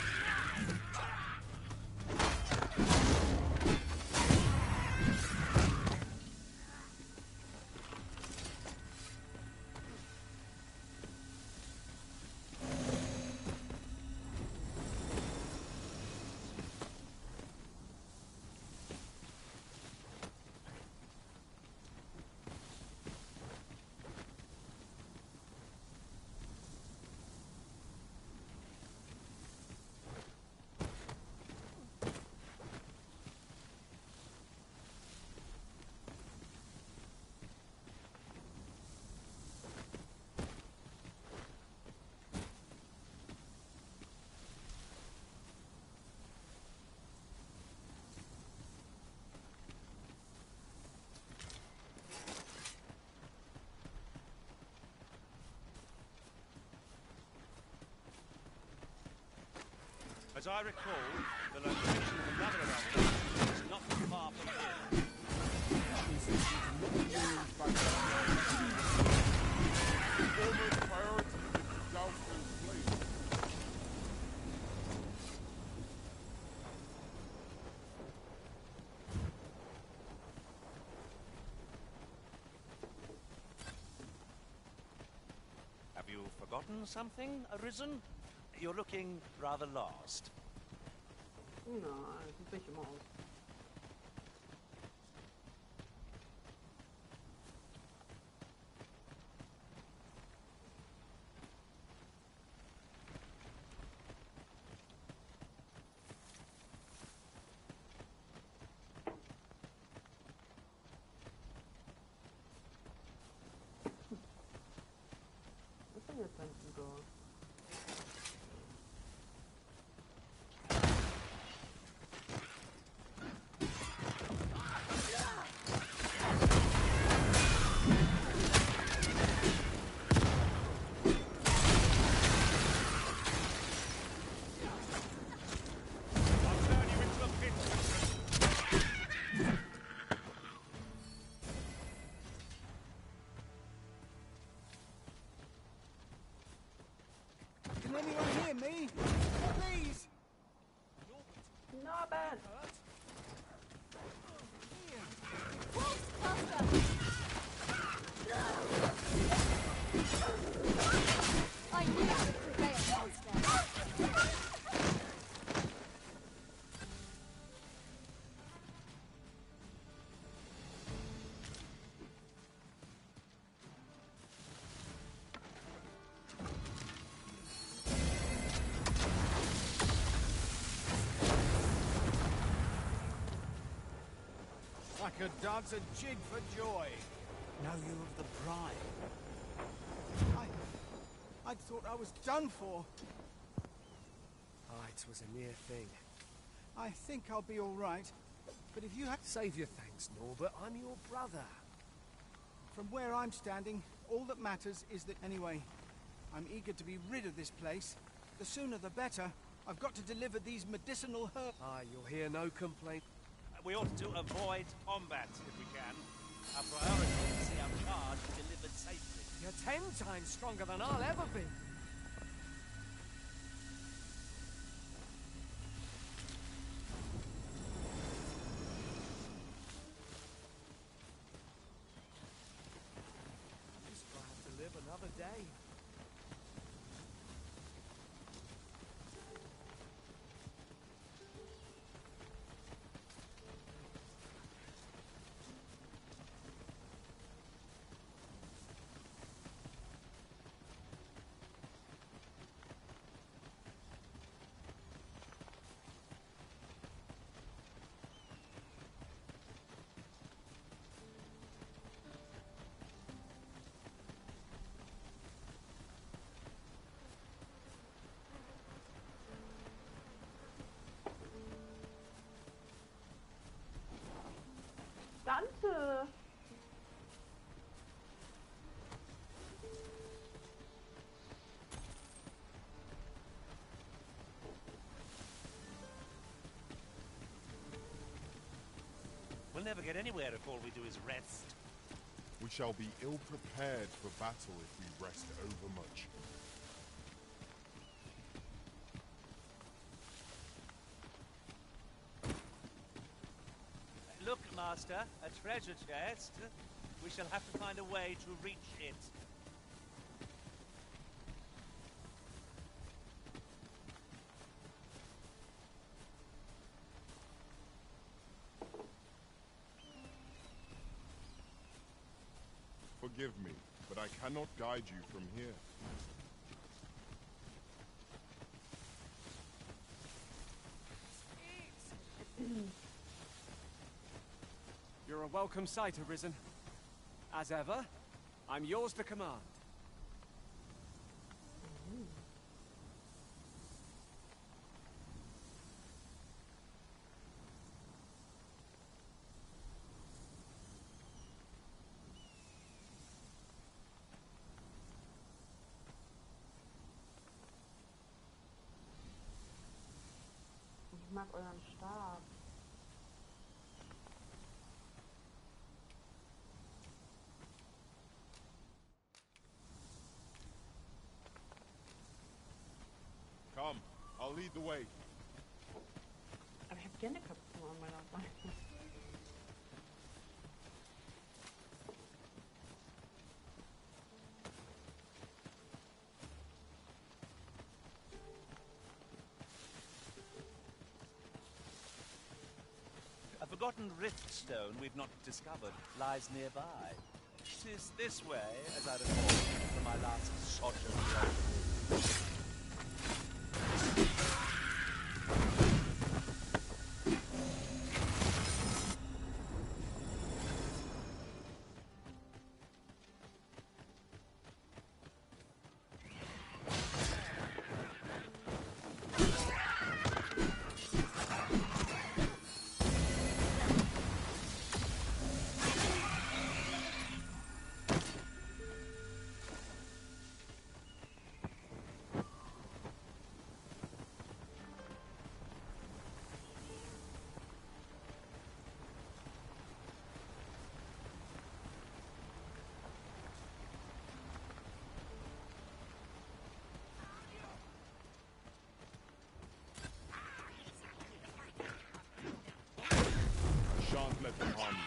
As I recall, the location of another of our bases is not far from here. Foremost priority is to douse those flames. Have you forgotten something, Arisen? You're looking rather lost. Nein, das sieht immer aus. Was ist denn jetzt ein Bruder? Can anyone hear me? Please! Norbert! I knew I would prevail, monster. I could dance a jig for joy. Know you of the bride? I thought I was done for. It was a near thing. I think I'll be all right. But if you had... Save your thanks, Norbert. I'm your brother. From where I'm standing, all that matters is that... Anyway, I'm eager to be rid of this place. The sooner the better. I've got to deliver these medicinal herbs. You'll hear no complaint. We ought to avoid combat if we can. Our priority is to see our charge delivered safely. You're 10 times stronger than I'll ever be. I'll have to live another day. Dante! We'll never get anywhere if all we do is rest. We shall be ill-prepared for battle if we rest overmuch. Look, Master, a treasure chest. We shall have to find a way to reach it. Forgive me, but I cannot guide you from here. You're a welcome sight, Arisen. As ever, I'm yours to command. Ich mag euren Stab. Come, I'll lead the way. Aber ich habe gerne Köpfe an meiner Seite. A forgotten riftstone we've not discovered lies nearby. It is this way, as I recall, from my last sojourn. Shan't let them harm you.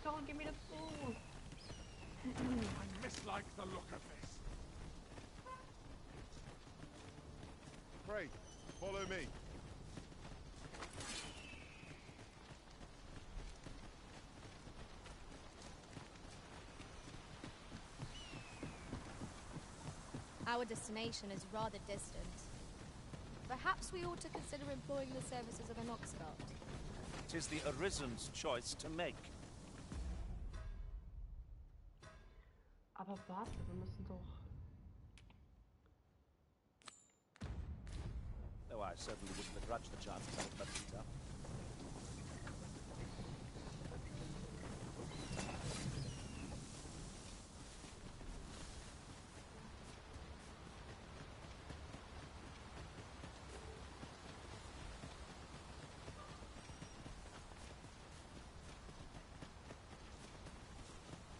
Don't give me the food. like the look of this. Pray, follow me. Our destination is rather distant. Perhaps we ought to consider employing the services of an ox cart. 'Tis the Arisen's choice to make. Aber warte, wir müssen doch... Though I certainly wouldn't begrudge the chance of something better up.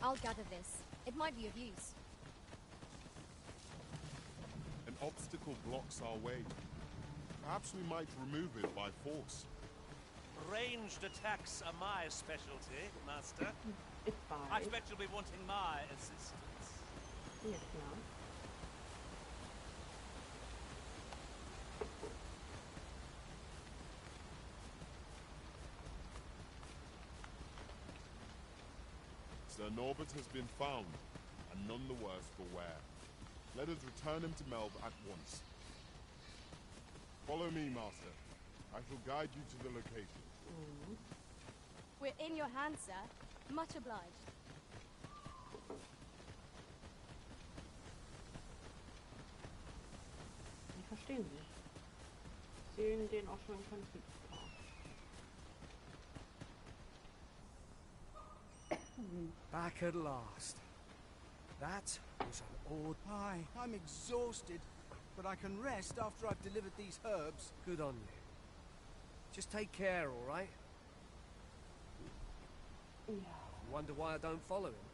I'll gather this. It might be of use. An obstacle blocks our way. Perhaps we might remove it by force. Ranged attacks are my specialty, Master. It's fine. I expect you'll be wanting my assistance. Yes, ma'am. Sir Norbert has been found, and none the worse for wear. Let us return him to Melve at once. Follow me, Master. I shall guide you to the location. We're in your hands, sir. Much obliged. Die verstehen sich. Sehen den auch schon im Konfliktplan. Back at last. That was an odd... Aye, I'm exhausted, but I can rest after I've delivered these herbs. Good on you. Just take care, all right? Yeah. You wonder why I don't follow him?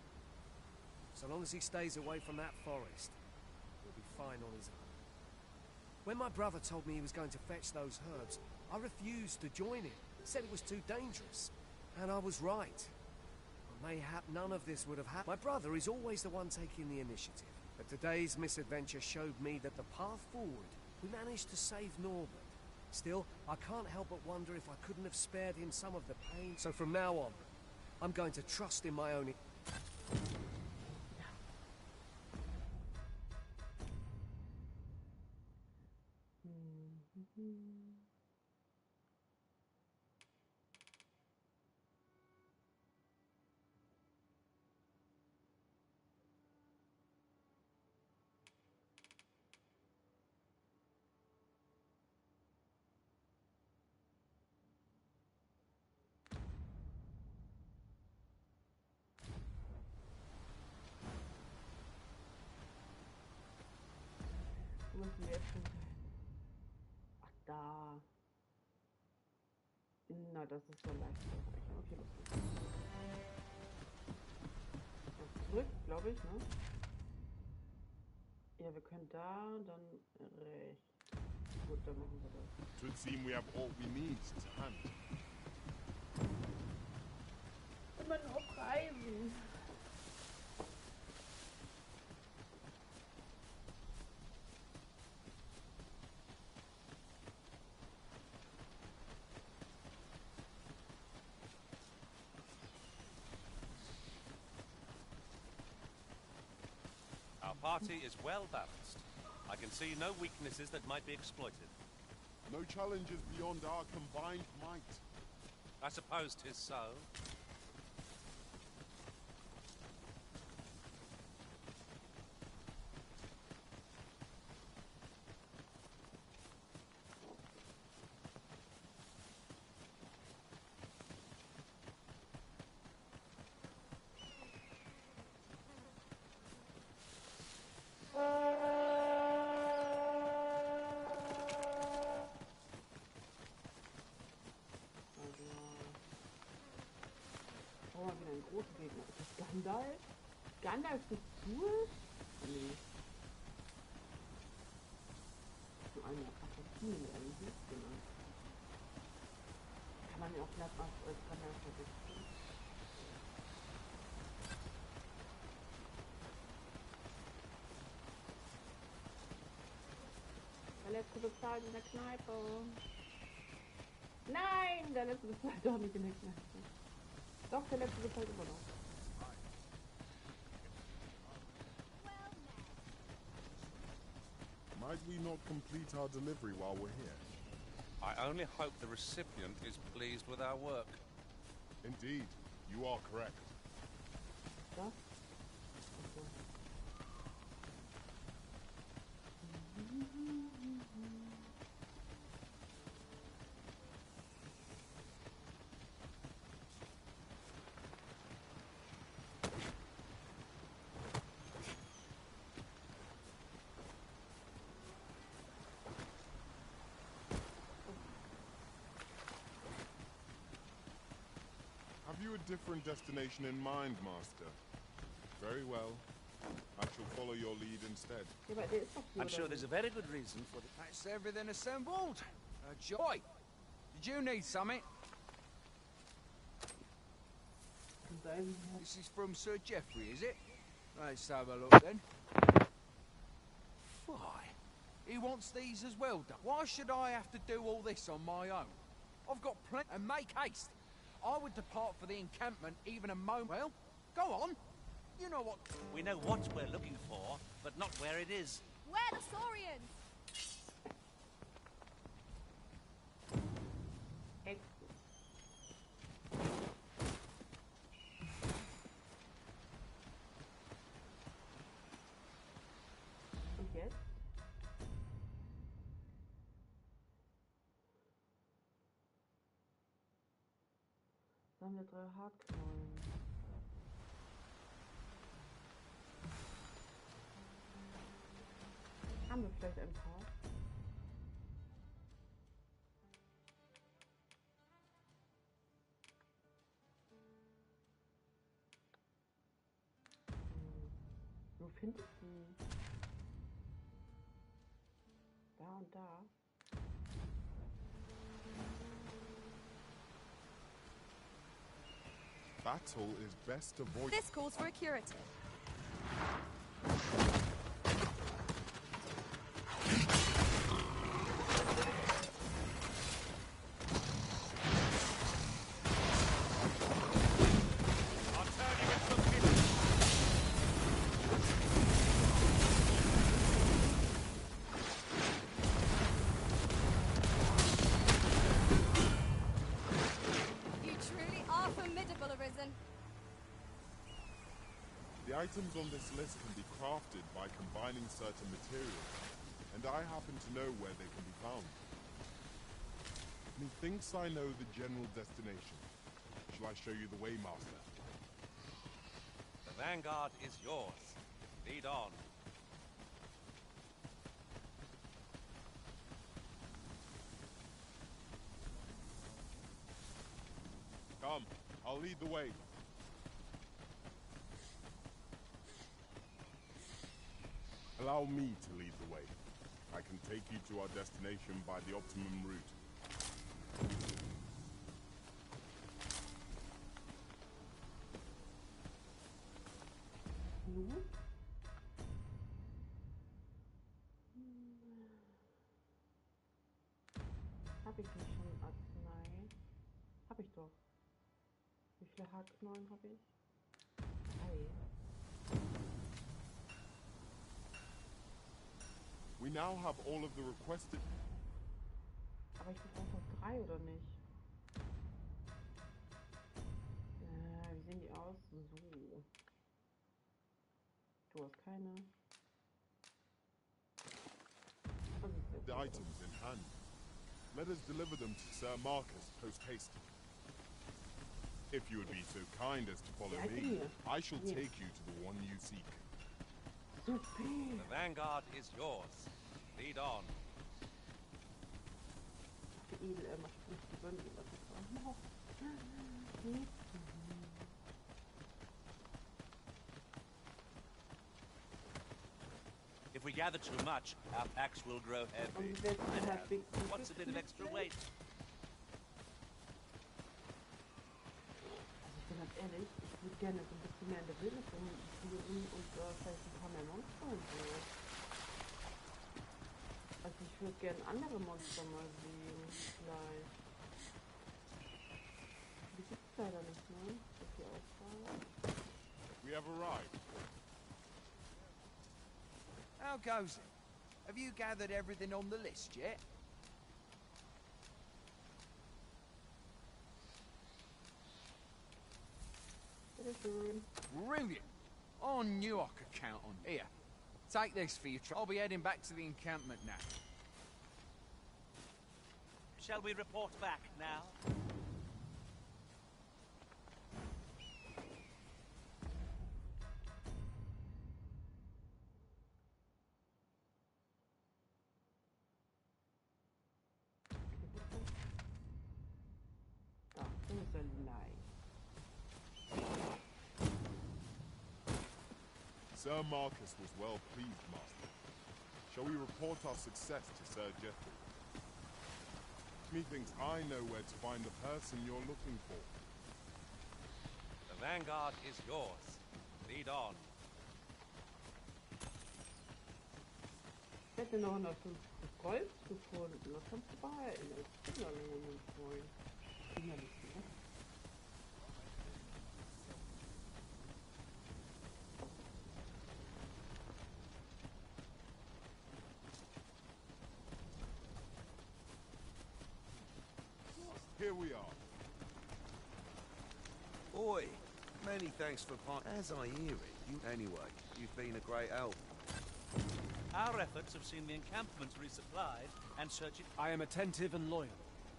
So long as he stays away from that forest, he'll be fine on his own. When my brother told me he was going to fetch those herbs, I refused to join him. Said it was too dangerous. And I was right. Mayhap none of this would have happened. My brother is always the one taking the initiative. But today's misadventure showed me that the path forward, we managed to save Norbert. Still, I can't help but wonder if I couldn't have spared him some of the pain. So from now on, I'm going to trust in my own... Wo müssen wir jetzt hin? Ach, da. Na, das ist so leicht zu erreichen. Okay, los geht's. So, zurück, glaube ich, ne? Ja, wir können da, dann rechts. Gut, dann machen wir das. It would seem we have all we need to hand. Immer noch reisen. Our party is well balanced. I can see no weaknesses that might be exploited. No challenges beyond our combined might. I suppose 'tis so. Großen Gegner. Ist das Gandalf? Gandalf bist du es? Nee. So eine Attraktion, einen Hut genannt. Kann man ja auch glatt als Gandalf verwechseln. Letzte bezahlt in der Kneipe. Nein, der Letzte bezahlt doch nicht in der Kneipe. Doch, der Letzte bezahlt immer noch. Might we not complete our delivery while we're here? I only hope the recipient is pleased with our work. Indeed, you are correct. Das? Okay. Have you a different destination in mind, Master? Very well. I shall follow your lead instead. I'm sure there's a very good reason for it. That's everything assembled. A joy. Did you need something? This is from Sir Geoffrey, is it? Let's have a look then. Why? He wants these as well done. Why should I have to do all this on my own? I've got plenty. And make haste. I would depart for the encampment even a moment. Well, go on. You know what? We know what we're looking for, but not where it is. Where the Saurians? Und jetzt? Sammle 3 Hartknollen. Haben wir vielleicht ein paar? Wo finde ich die? Da und da. Battle is best avoided. This calls for a curative. The items on this list can be crafted by combining certain materials, and I happen to know where they can be found. Methinks I know the general destination. Shall I show you the way, Master? The vanguard is yours. Lead on. Come, I'll lead the way. Allow me to lead the way. I can take you to our destination by the optimum route. Hab ich nicht schon Arznei? Hab ich doch. Wie viele Hartknollen habe ich? 3. We now have all of the requested... Aber ich brauche noch 3 oder nicht? Wie sehen die aus? So. Du hast keine. The items in hand. Let us deliver them to Sir Marcus post-haste. If you would be so kind as to follow me, I shall take you to the one you seek. The vanguard is yours. Lead on. If we gather too much, our packs will grow heavy. What's a bit of extra weight? Ehrlich, ich würde gerne so ein bisschen mehr in der Wildnis rumspielen und vielleicht ein paar mehr Monster und so. Also ich Ich würde gerne andere Monster mal sehen, vielleicht. Die gibt es leider nicht, ne? So viel Auswahl. We have arrived. How goes it? Have you gathered everything on the list yet? Brilliant! I knew I could count on you. Here, take this for your trouble. I'll be heading back to the encampment now. Shall we report back now? Sir Marcus was well pleased, Master. Shall we report our success to Sir Geoffrey? Methinks I know where to find the person you're looking for. The vanguard is yours. Lead on. Ich hätte noch 150 Gold gefunden. Das kannst du behalten. Als Kinderlohn und Freund. Kinderlich, ne? Here we are. Oi, many thanks for as I hear it. Anyway, you've been a great help. Our efforts have seen the encampments resupplied and searching. I am attentive and loyal,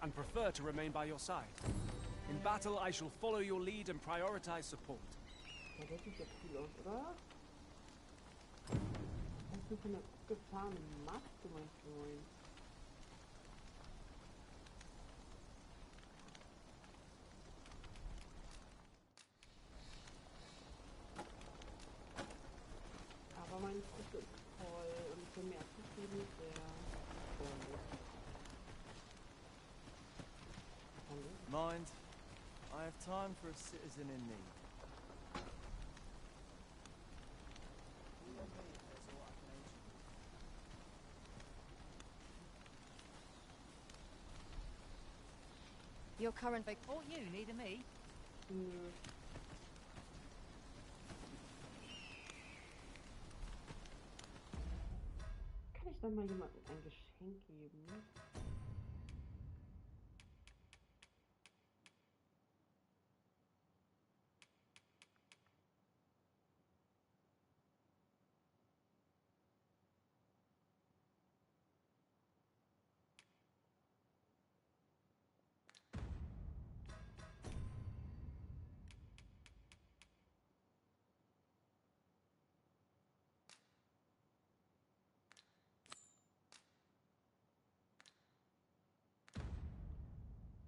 and prefer to remain by your side. In battle, I shall follow your lead and prioritize support. Ja, das sieht ja cool aus, oder? Was ist denn für eine abgefahrene Maske, mein Freund? Aber meine Gruppe ist voll und für mehr zufrieden ist der voll. Mind, I have time for a citizen in need. Your current Oh, you needed me? Nö. Kann ich dann mal jemandem ein Geschenk geben?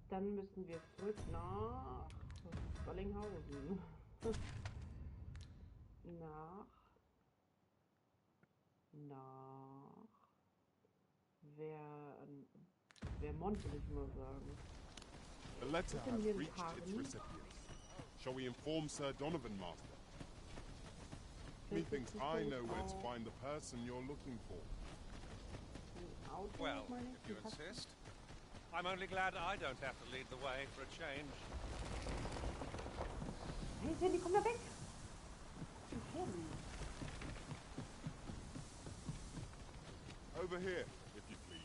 Dann müssen wir zurück nach Sollinghausen. nach Vermont, will ich mal sagen. The letter has reached its recipients. Shall we inform Sir Donovan, Master? Methinks I know where to find the person you're looking for. Well, if you insist. I'm only glad I don't have to lead the way for a change. Hey, Sandy, komm da weg! Over here, if you please.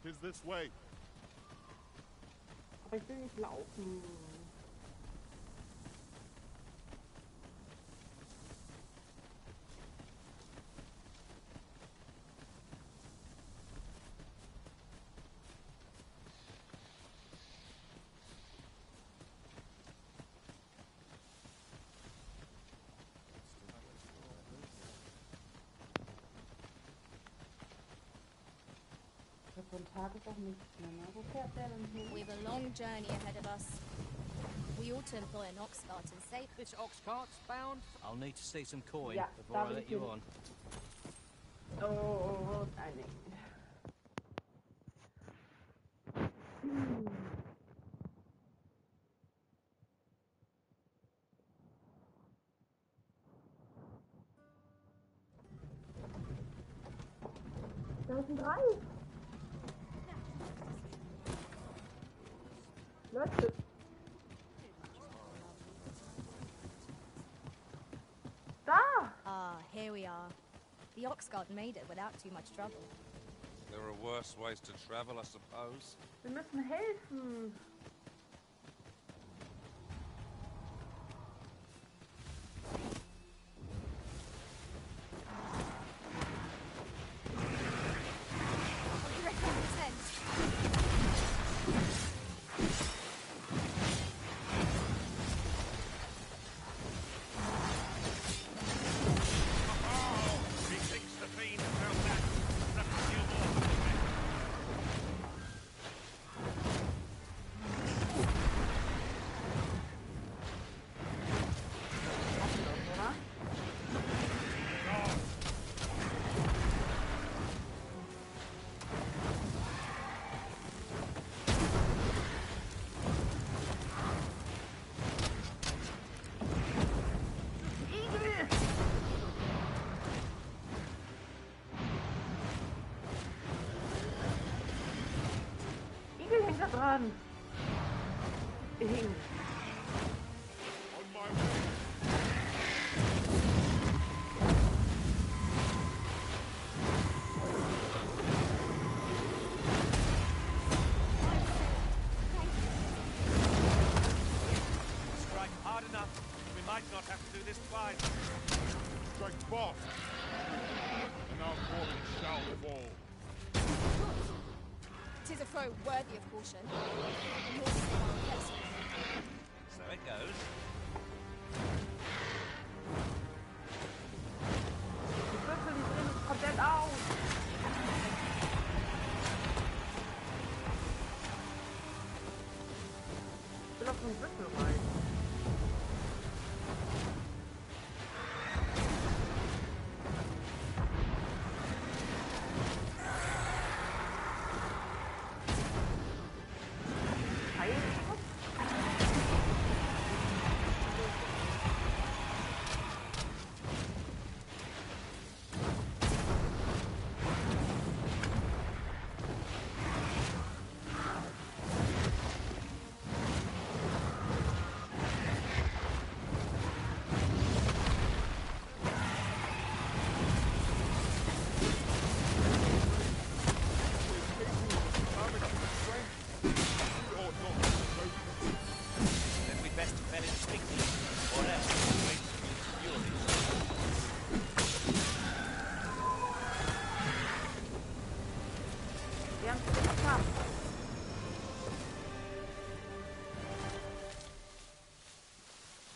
Tis this way. Aber ich will nicht laufen. So ein Tag ist auch nichts mehr, ne? Wo fährt der denn hin? We have a long journey ahead of us. We We ought to employ an ox cart and say this ox cart's bound. I'll need to see some coin Ja, before I da let you on. Oh, eine. Da sind 3. Leute. Da! Ah, here we are. The ox cart made it without too much trouble. There are worse ways to travel, I suppose. Wir müssen helfen. Dran. Strike hard enough. We might not have to do this twice. Strike fast. And our glory shall fall. Tis a foe worthy of caution. So it goes. Die Würfel, die drehen uns komplett auf. Ich will auf so einen Würfel rein.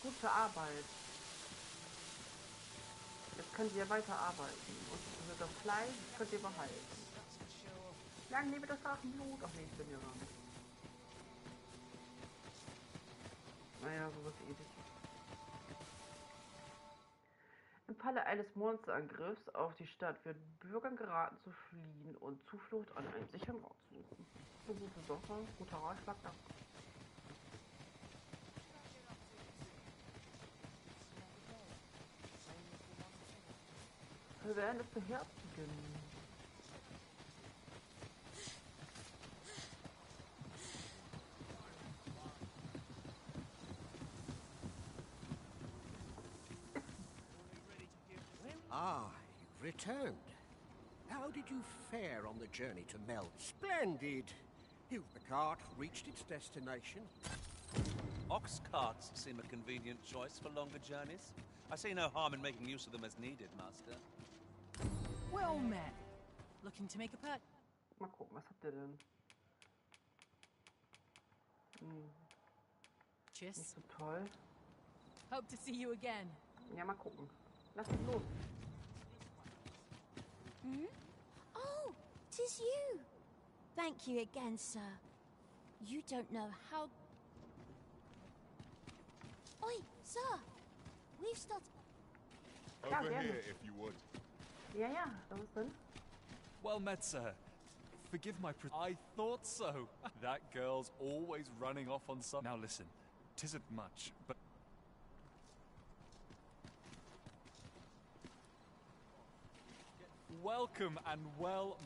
Gute Arbeit. Jetzt könnt ihr weiter arbeiten. Und das Fleisch könnt ihr behalten. Lang lebe das Drachenblut. Ach nee, ich bin ja noch nicht. Naja, sowas ähnliches. Im Falle eines Monsterangriffs auf die Stadt wird Bürgern geraten zu fliehen und Zuflucht an einen sicheren Ort zu suchen. Eine gute Sache, guter Ratschlag, danke. Wir werden es beherzigen. Ah, you've returned. How did you fare on the journey to Mel? Splendid! You've the cart reached its destination. Ox carts seem a convenient choice for longer journeys. I see no harm in making use of them as needed, Master. Well met. Looking to make a purchase? Mal gucken, was habt ihr denn? Tschüss. Nicht so toll. Hope to see you again. Ja, mal gucken. Lass uns los. Hmm? Oh, 'tis you. Thank you again, sir. You don't know how... Oi, sir! We've started... Over here, if you would. Ja, ja, da was drin. Well met, sir. Forgive my I thought so. That girl's always running off on some... Now listen, 'tisn't much, but... Welcome and well...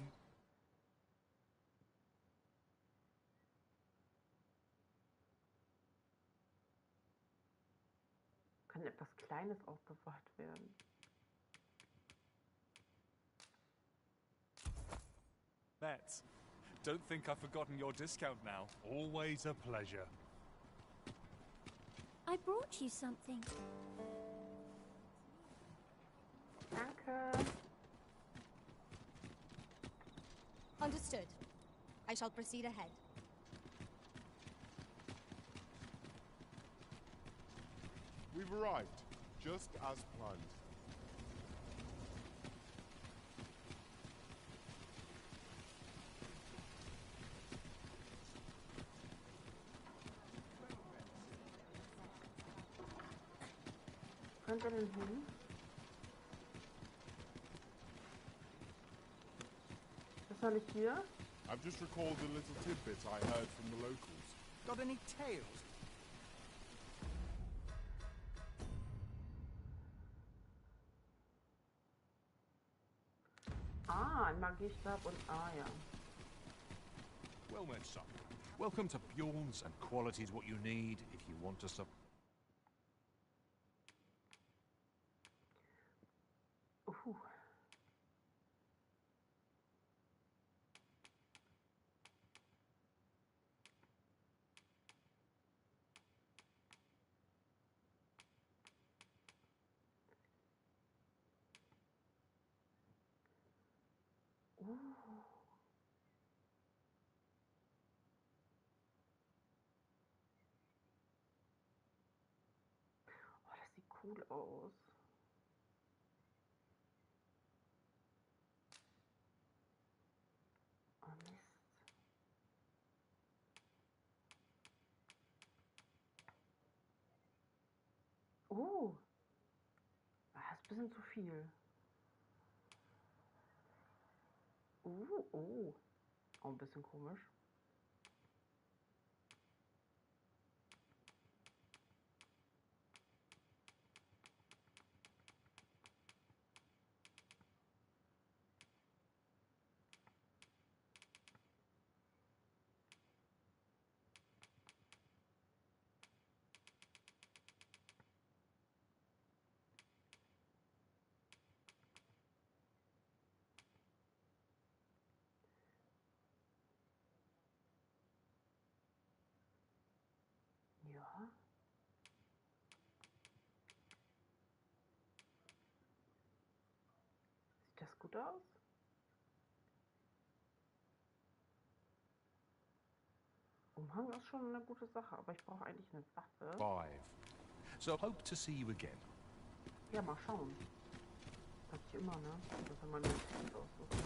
Kann etwas Kleines aufbewahrt werden. Bet. Don't think I've forgotten your discount now. Always a pleasure. I brought you something. Danke. Understood. I shall proceed ahead. We've arrived, just as planned. Könnt ihr denn hin? Was soll ich hier? I've just recalled a little tidbit I heard from the locals. Got any tales? Ah, ein Magiestab und ja. Well met, son. Welcome to Bjorn's, and quality is what you need if you want to sub... Oh, das sieht cool aus. Oh Mist. Das ist ein bisschen zu viel. Auch ein bisschen komisch. Ja. Sieht das gut aus? Umhang ist schon eine gute Sache, aber ich brauche eigentlich eine Waffe. 5. So hope to see you again. Ja, mal schauen. Sag ich immer, ne? Das kann man nicht aussuchen.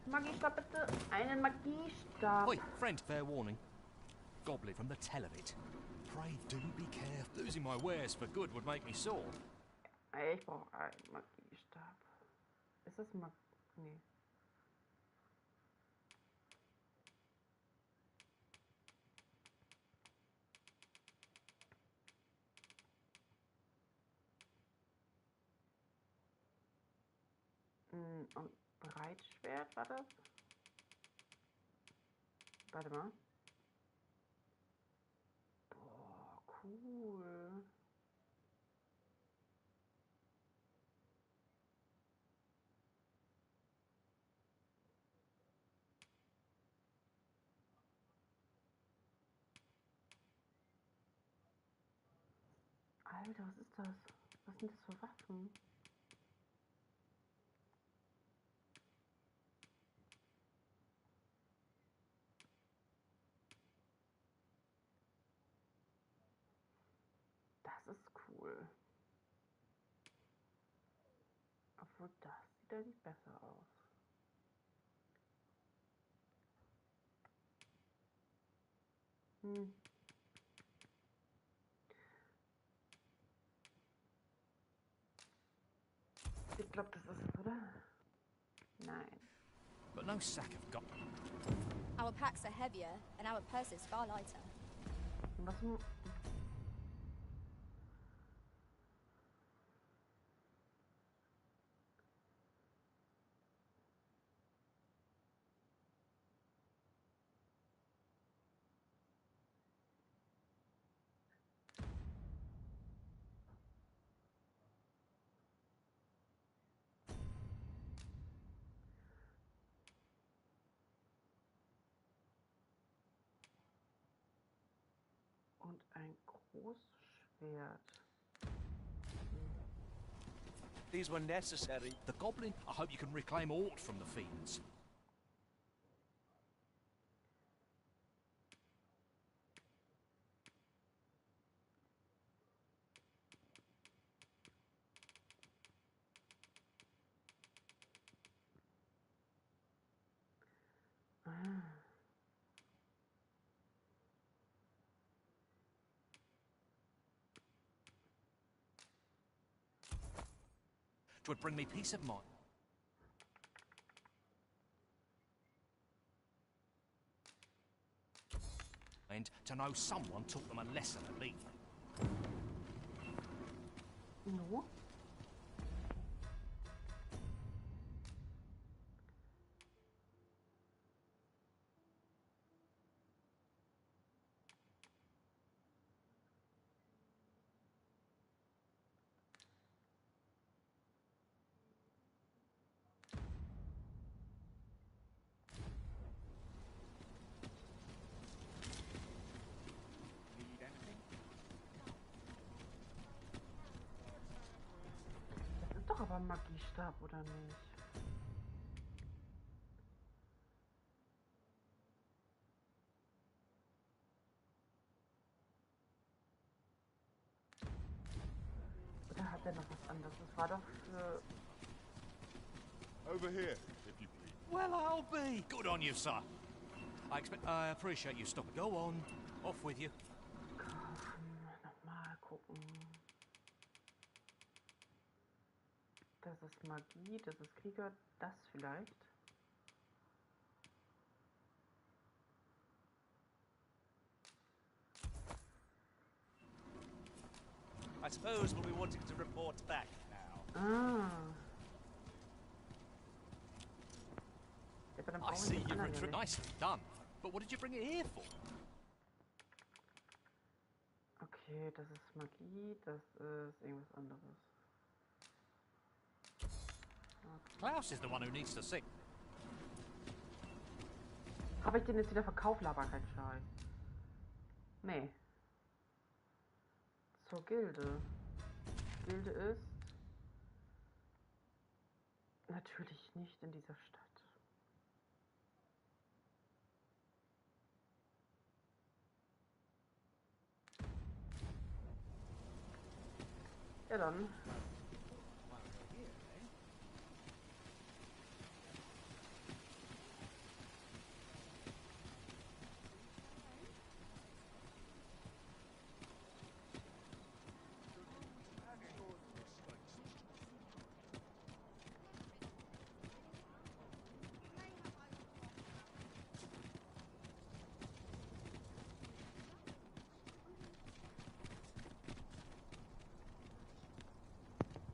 Magiestab bitte! Einen Magiestab! Oi, friend, fair warning. Goblin from the tell of it. Pray do be careful. Losing my wares for good would make me sore. Ich brauche einen Magiestab. Ist das Nee. Und Breitschwert, war das? Warte mal. Boah, cool. Alter, was ist das? Was sind das für Waffen? Das ist cool. Obwohl, das sieht eigentlich besser aus. glaube, das ist es, oder? Nein. But no sack of gold. Our packs are heavier, and our purses far lighter. Was? Und ein Großschwert. These were necessary. The goblin, I hope you can reclaim aught from the fiends. Twould bring me peace of mind. And to know someone taught them a lesson at least. No. Doch aber ein Magiestab, oder nicht? Oder hat er noch was anderes? Das war doch für... Over here, if you please. Well, I'll be. Good on you, sir. I appreciate you stopping. Go on. Off with you. Kaufen. Nochmal gucken. Das ist Magie, das ist Krieger, das vielleicht. I suppose we'll be wanting to report back now. Ah. I see you've retreated. Nicely done. But what did you bring it here for? Okay, das ist Magie, das ist irgendwas anderes. Klaus is the one who needs to sing. Habe ich den jetzt wieder verkauft, aber kein Scheiß. Nee. Zur Gilde. Gilde ist natürlich nicht in dieser Stadt. Ja dann.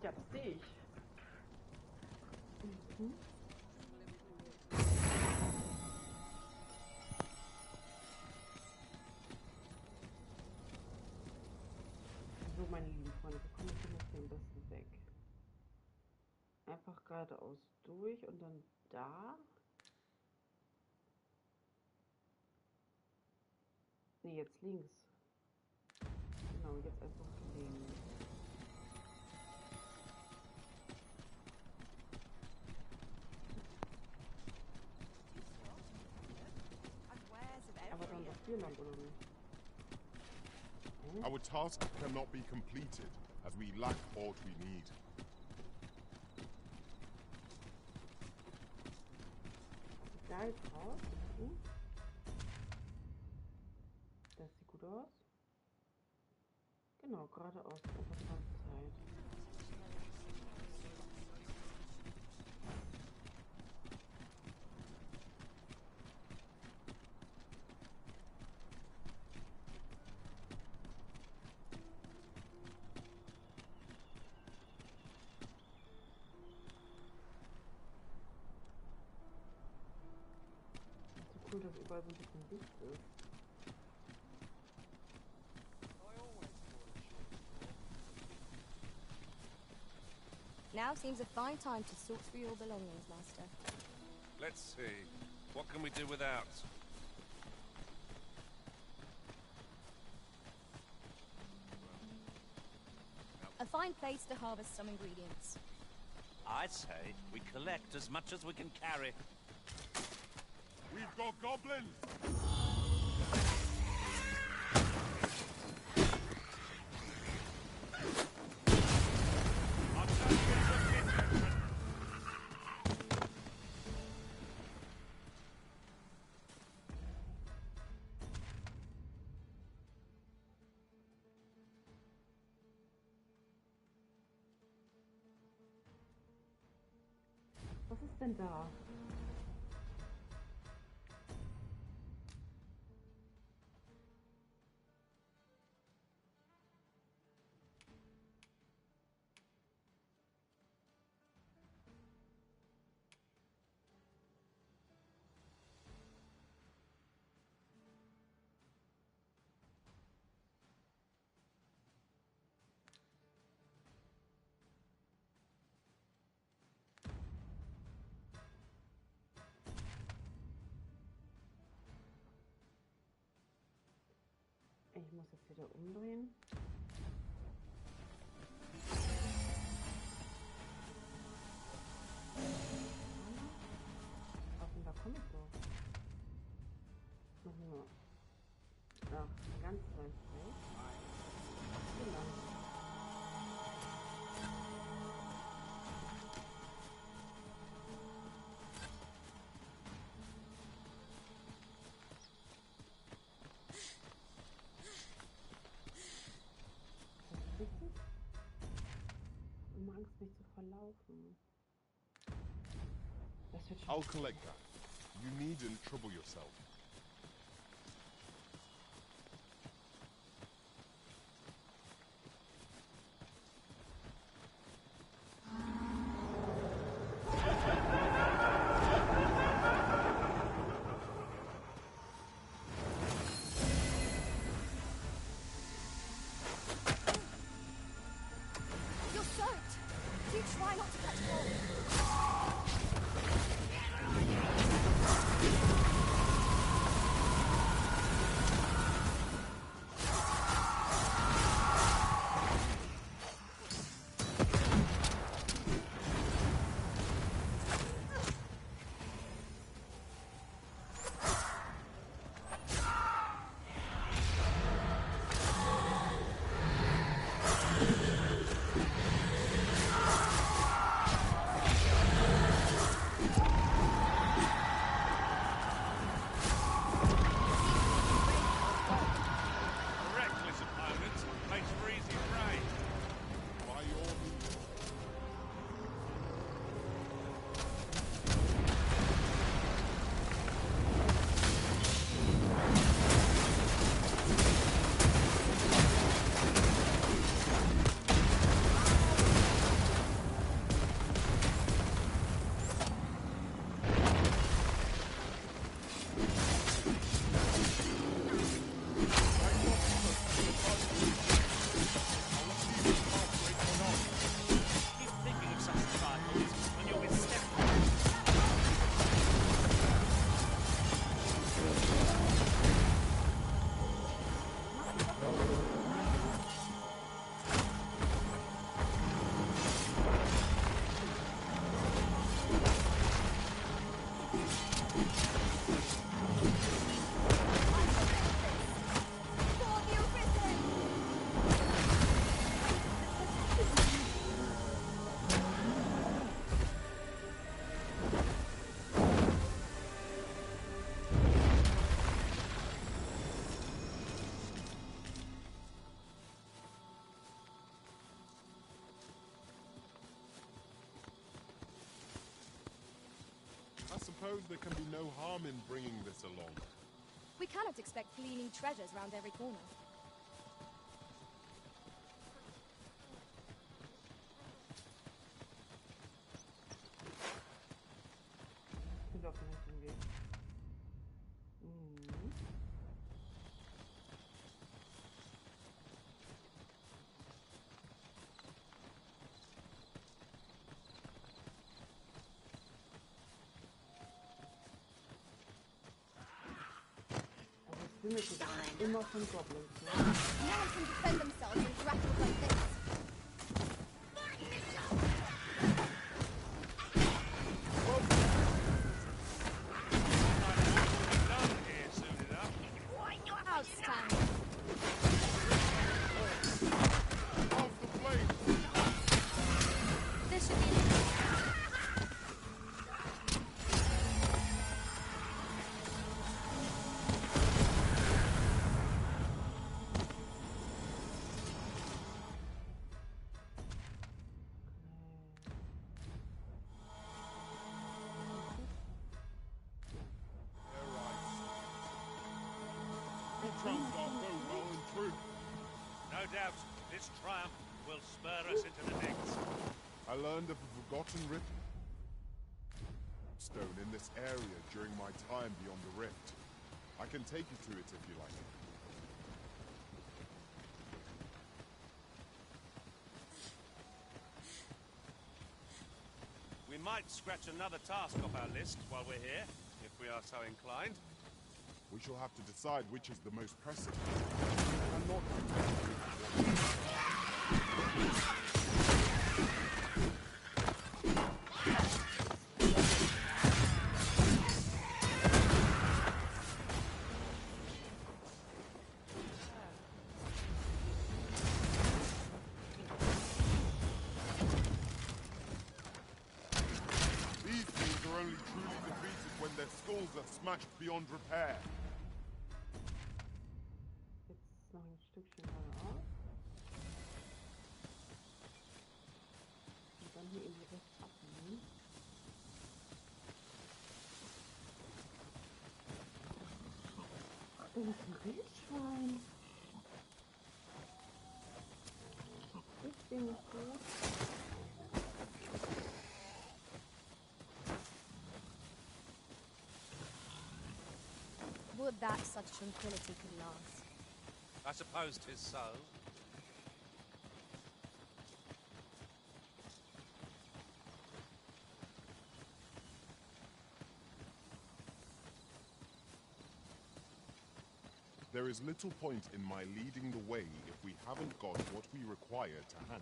Ja, das sehe ich. Mhm. So, meine lieben Freunde, wir kommen jetzt hier am besten weg. Einfach geradeaus durch und dann da. Ne, jetzt links. Genau, jetzt einfach links. Aber dann doch hier lang, oder nicht? Our task cannot be completed, as we lack aught we need. Da jetzt raus. Das sieht gut aus. Genau, geradeaus. Einfach die ganze Zeit. dass überall so ein bisschen Licht ist. Now seems a fine time to sort through your belongings, Master. Let's see. What can we do without? A fine place to harvest some ingredients. I say we collect as much as we can carry. We've got goblins! Was ist denn da? Ich muss jetzt wieder umdrehen. Und da komme ich doch. Noch nur. Ach, ganz weit weg. So lang. Angst, mich zu verlaufen. Das wird schon. I'll collect that. You needn't trouble yourself. Try not to catch cold. I suppose there can be no harm in bringing this along. We cannot expect gleaming treasures round every corner. Ich bin auf dem richtigen Weg. bin mir sicher. Immer von Goblins. Ne? No one can defend themselves in grapples like this. Outstanding. This should be No doubt, this triumph will spur us into the next. I learned of a forgotten rift stone in this area during my time beyond the rift. I can take you to it if you like. We might scratch another task off our list while we're here, if we are so inclined. We shall have to decide which is the most pressing. I'm not These things are only truly defeated when their skulls are smashed beyond repair. Jetzt noch ein Stückchen geradeaus. Und dann hier in die rechts abnehmen. Ach, das ist ein Wildschwein. Ich bin nicht gut. would that such tranquility could last. I suppose 'tis so. There is little point in my leading the way if we haven't got what we require to hand.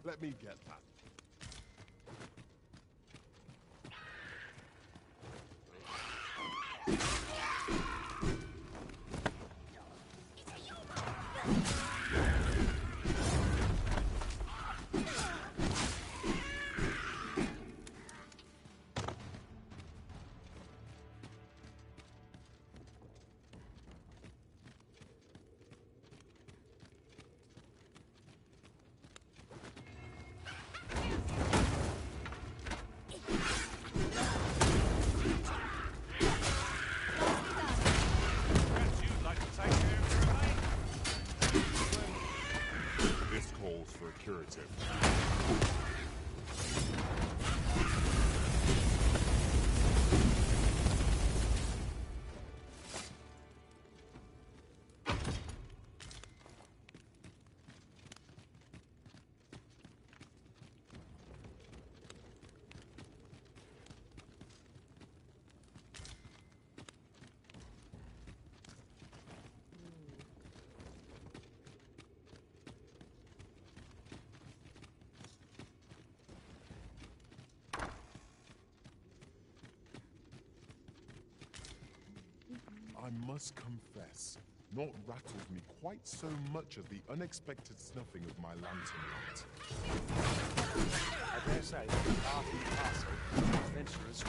Let me get that. I must confess, not rattled me quite so much as the unexpected snuffing of my lantern light. I dare say, after the castle, adventurers should...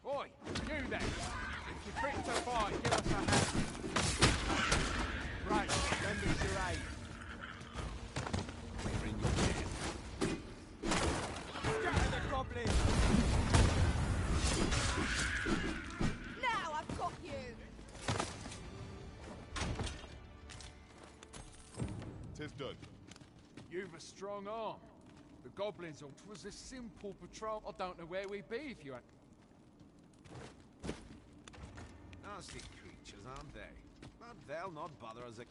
Oi, you then! If you're fit to fight, give us a hand. Right, lend us your aid. We're in your debt. Scatter the goblin! Now I've got you! 'Tis done. You've a strong arm. The goblins all... 'Twas a simple patrol. I don't know where we'd be if you had... Nasty creatures, aren't they? But they'll not bother us again.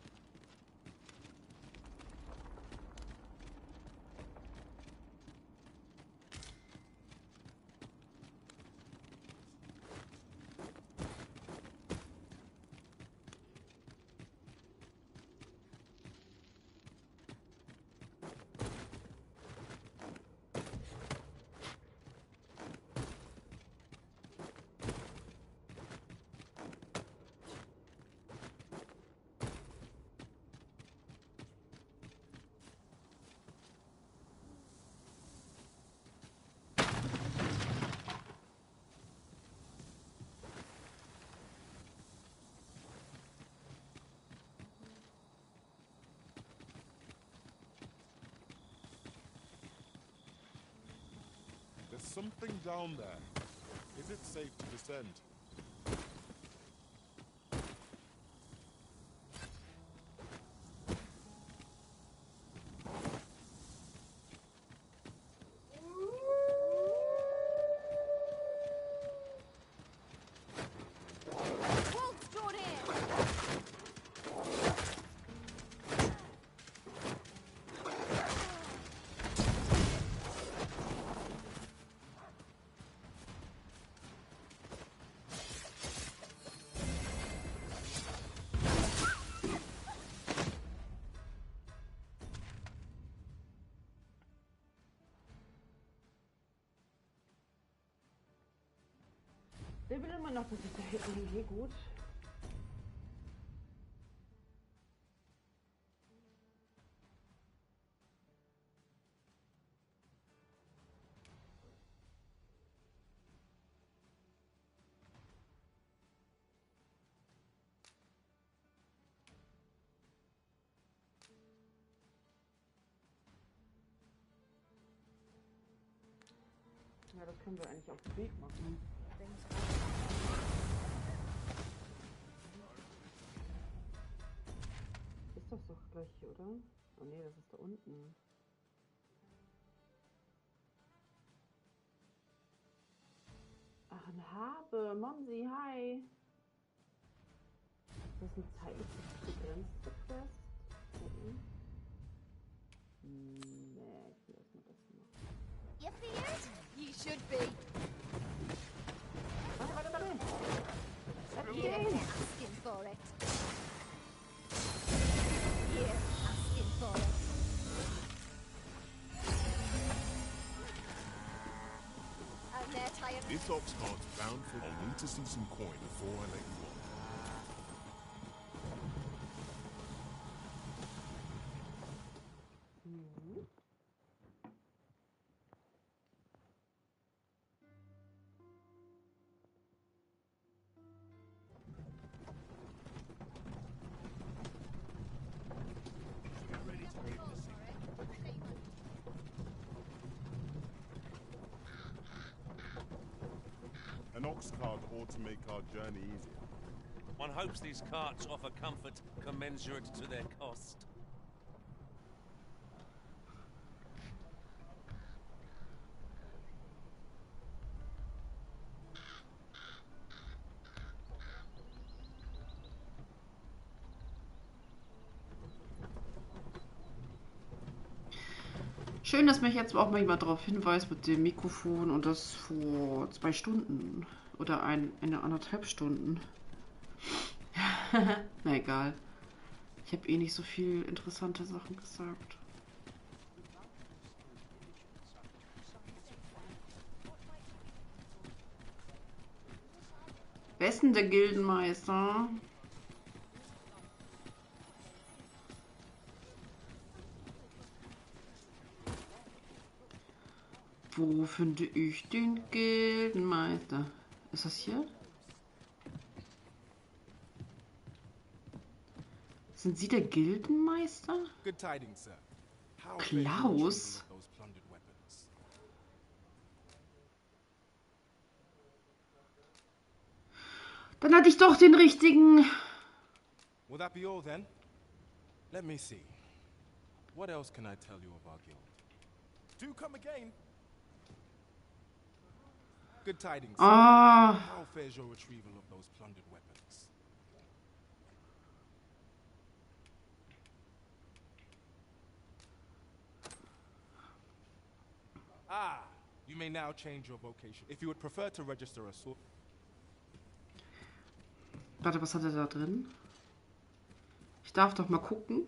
There's something down there. Is it safe to descend? Wolves drawn in! Der will immer noch, dass ich da hinten gehe. Gut. Ja, das können wir eigentlich auf dem Weg machen. Ist das doch gleich hier, oder? Oh ne, das ist da unten. Ach, ein Habe. Monsi, hi. Ist das eine zeitlich begrenzte Quest? Nee, ich will erstmal das machen. You feared? You should be. Warte. You're asking for it. You're asking for it. And they're tired. This ox cart's bound for... I'll need to see some coin before I let you on. An ox cart ought to make our journey easier. One hopes these carts offer comfort commensurate to their cost. Schön, dass mich jetzt auch mal jemand darauf hinweist mit dem Mikrofon und das vor 2 Stunden oder eine 1,5 Stunden. Na egal. Ich habe eh nicht so viel interessante Sachen gesagt. Wer ist denn der Gildenmeister? Wo finde ich den Gildenmeister? Ist das hier? Sind Sie der Gildenmeister? Klaus? Dann hatte ich doch den richtigen. Will that be all then? Let me see. What else can I tell you of our guild? Do come again. Good tidings. How fares your retrieval of those plundered weapons? You may now change your vocation. If you would prefer to register a sword. Warte, was hat er da drin? Ich darf doch mal gucken.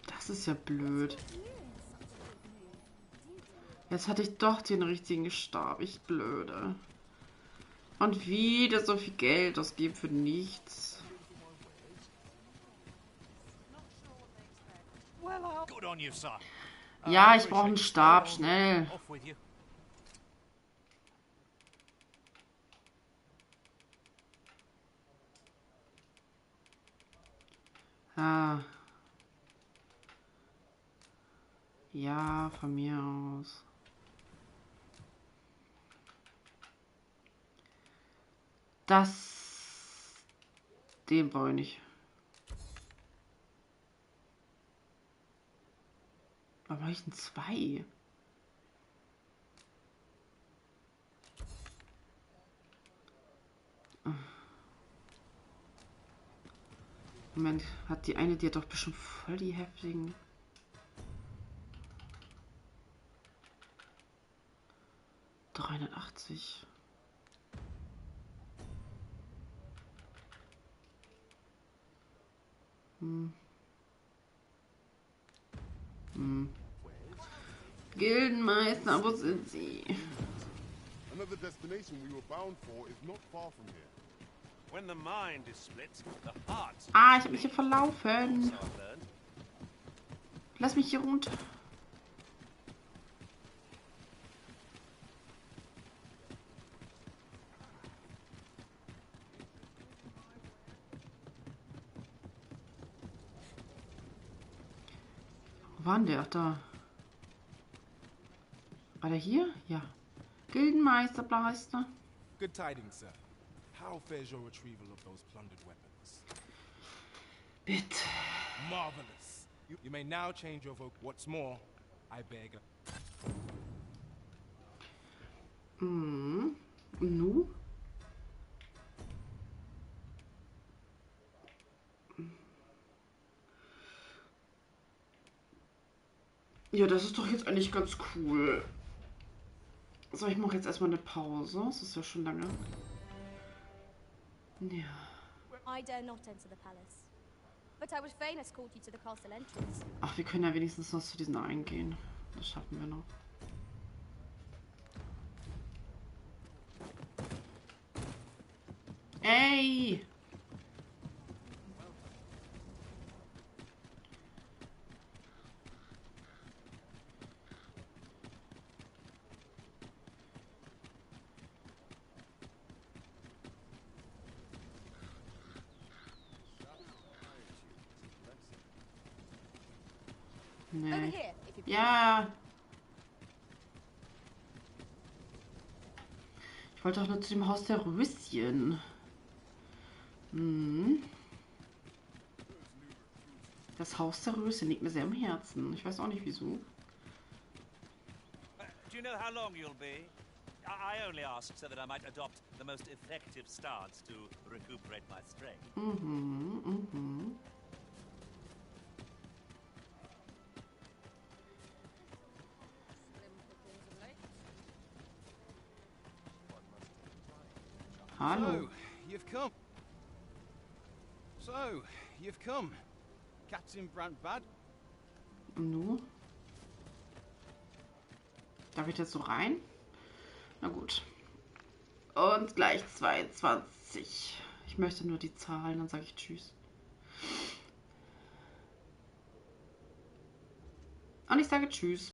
Das ist ja blöd. Jetzt hatte ich doch den richtigen Stab. Ich blöde. Und wieder so viel Geld ausgeben für nichts. Ja, ich brauche einen Stab, schnell. Ja, von mir aus. Den brauche ich nicht. Warum habe ich denn 2? Moment, hat die eine, die hat doch bestimmt voll die heftigen. $380. Gildenmeister, wo sind Sie? Another destination we were bound for is not far from here. When the mind is split, the heart. Ich hab mich hier verlaufen. Lass mich hier runter. Wo war denn der? Ach, da. War der hier? Ja. Gildenmeister, Bleister. Good tidings, sir. How fares your retrieval of those plundered weapons? Bitte. Marvelous. You may now change your vote. What's more, I beg. Nu? Ja, das ist doch jetzt eigentlich ganz cool. So, ich mache jetzt erstmal eine Pause. Das ist ja schon lange. Ja. I dare not enter the palace. But I would fain escort you to the castle entrance. Ach, wir können ja wenigstens noch zu diesen eingehen. Das schaffen wir noch. Ey! Nee. Ja. Ich wollte doch nur zu dem Haus der Röschen. Das Haus der Röschen liegt mir sehr am Herzen. Ich weiß auch nicht wieso. Do you know how long you'll be? I only asked so that I might adopt the most effective stance to recuperate my strength. So, you've come. So, you've come. Captain Brandbad. Nu. Darf ich das so rein? Na gut. Und gleich 22. Ich möchte nur die Zahlen, dann sage ich Tschüss. Und ich sage Tschüss.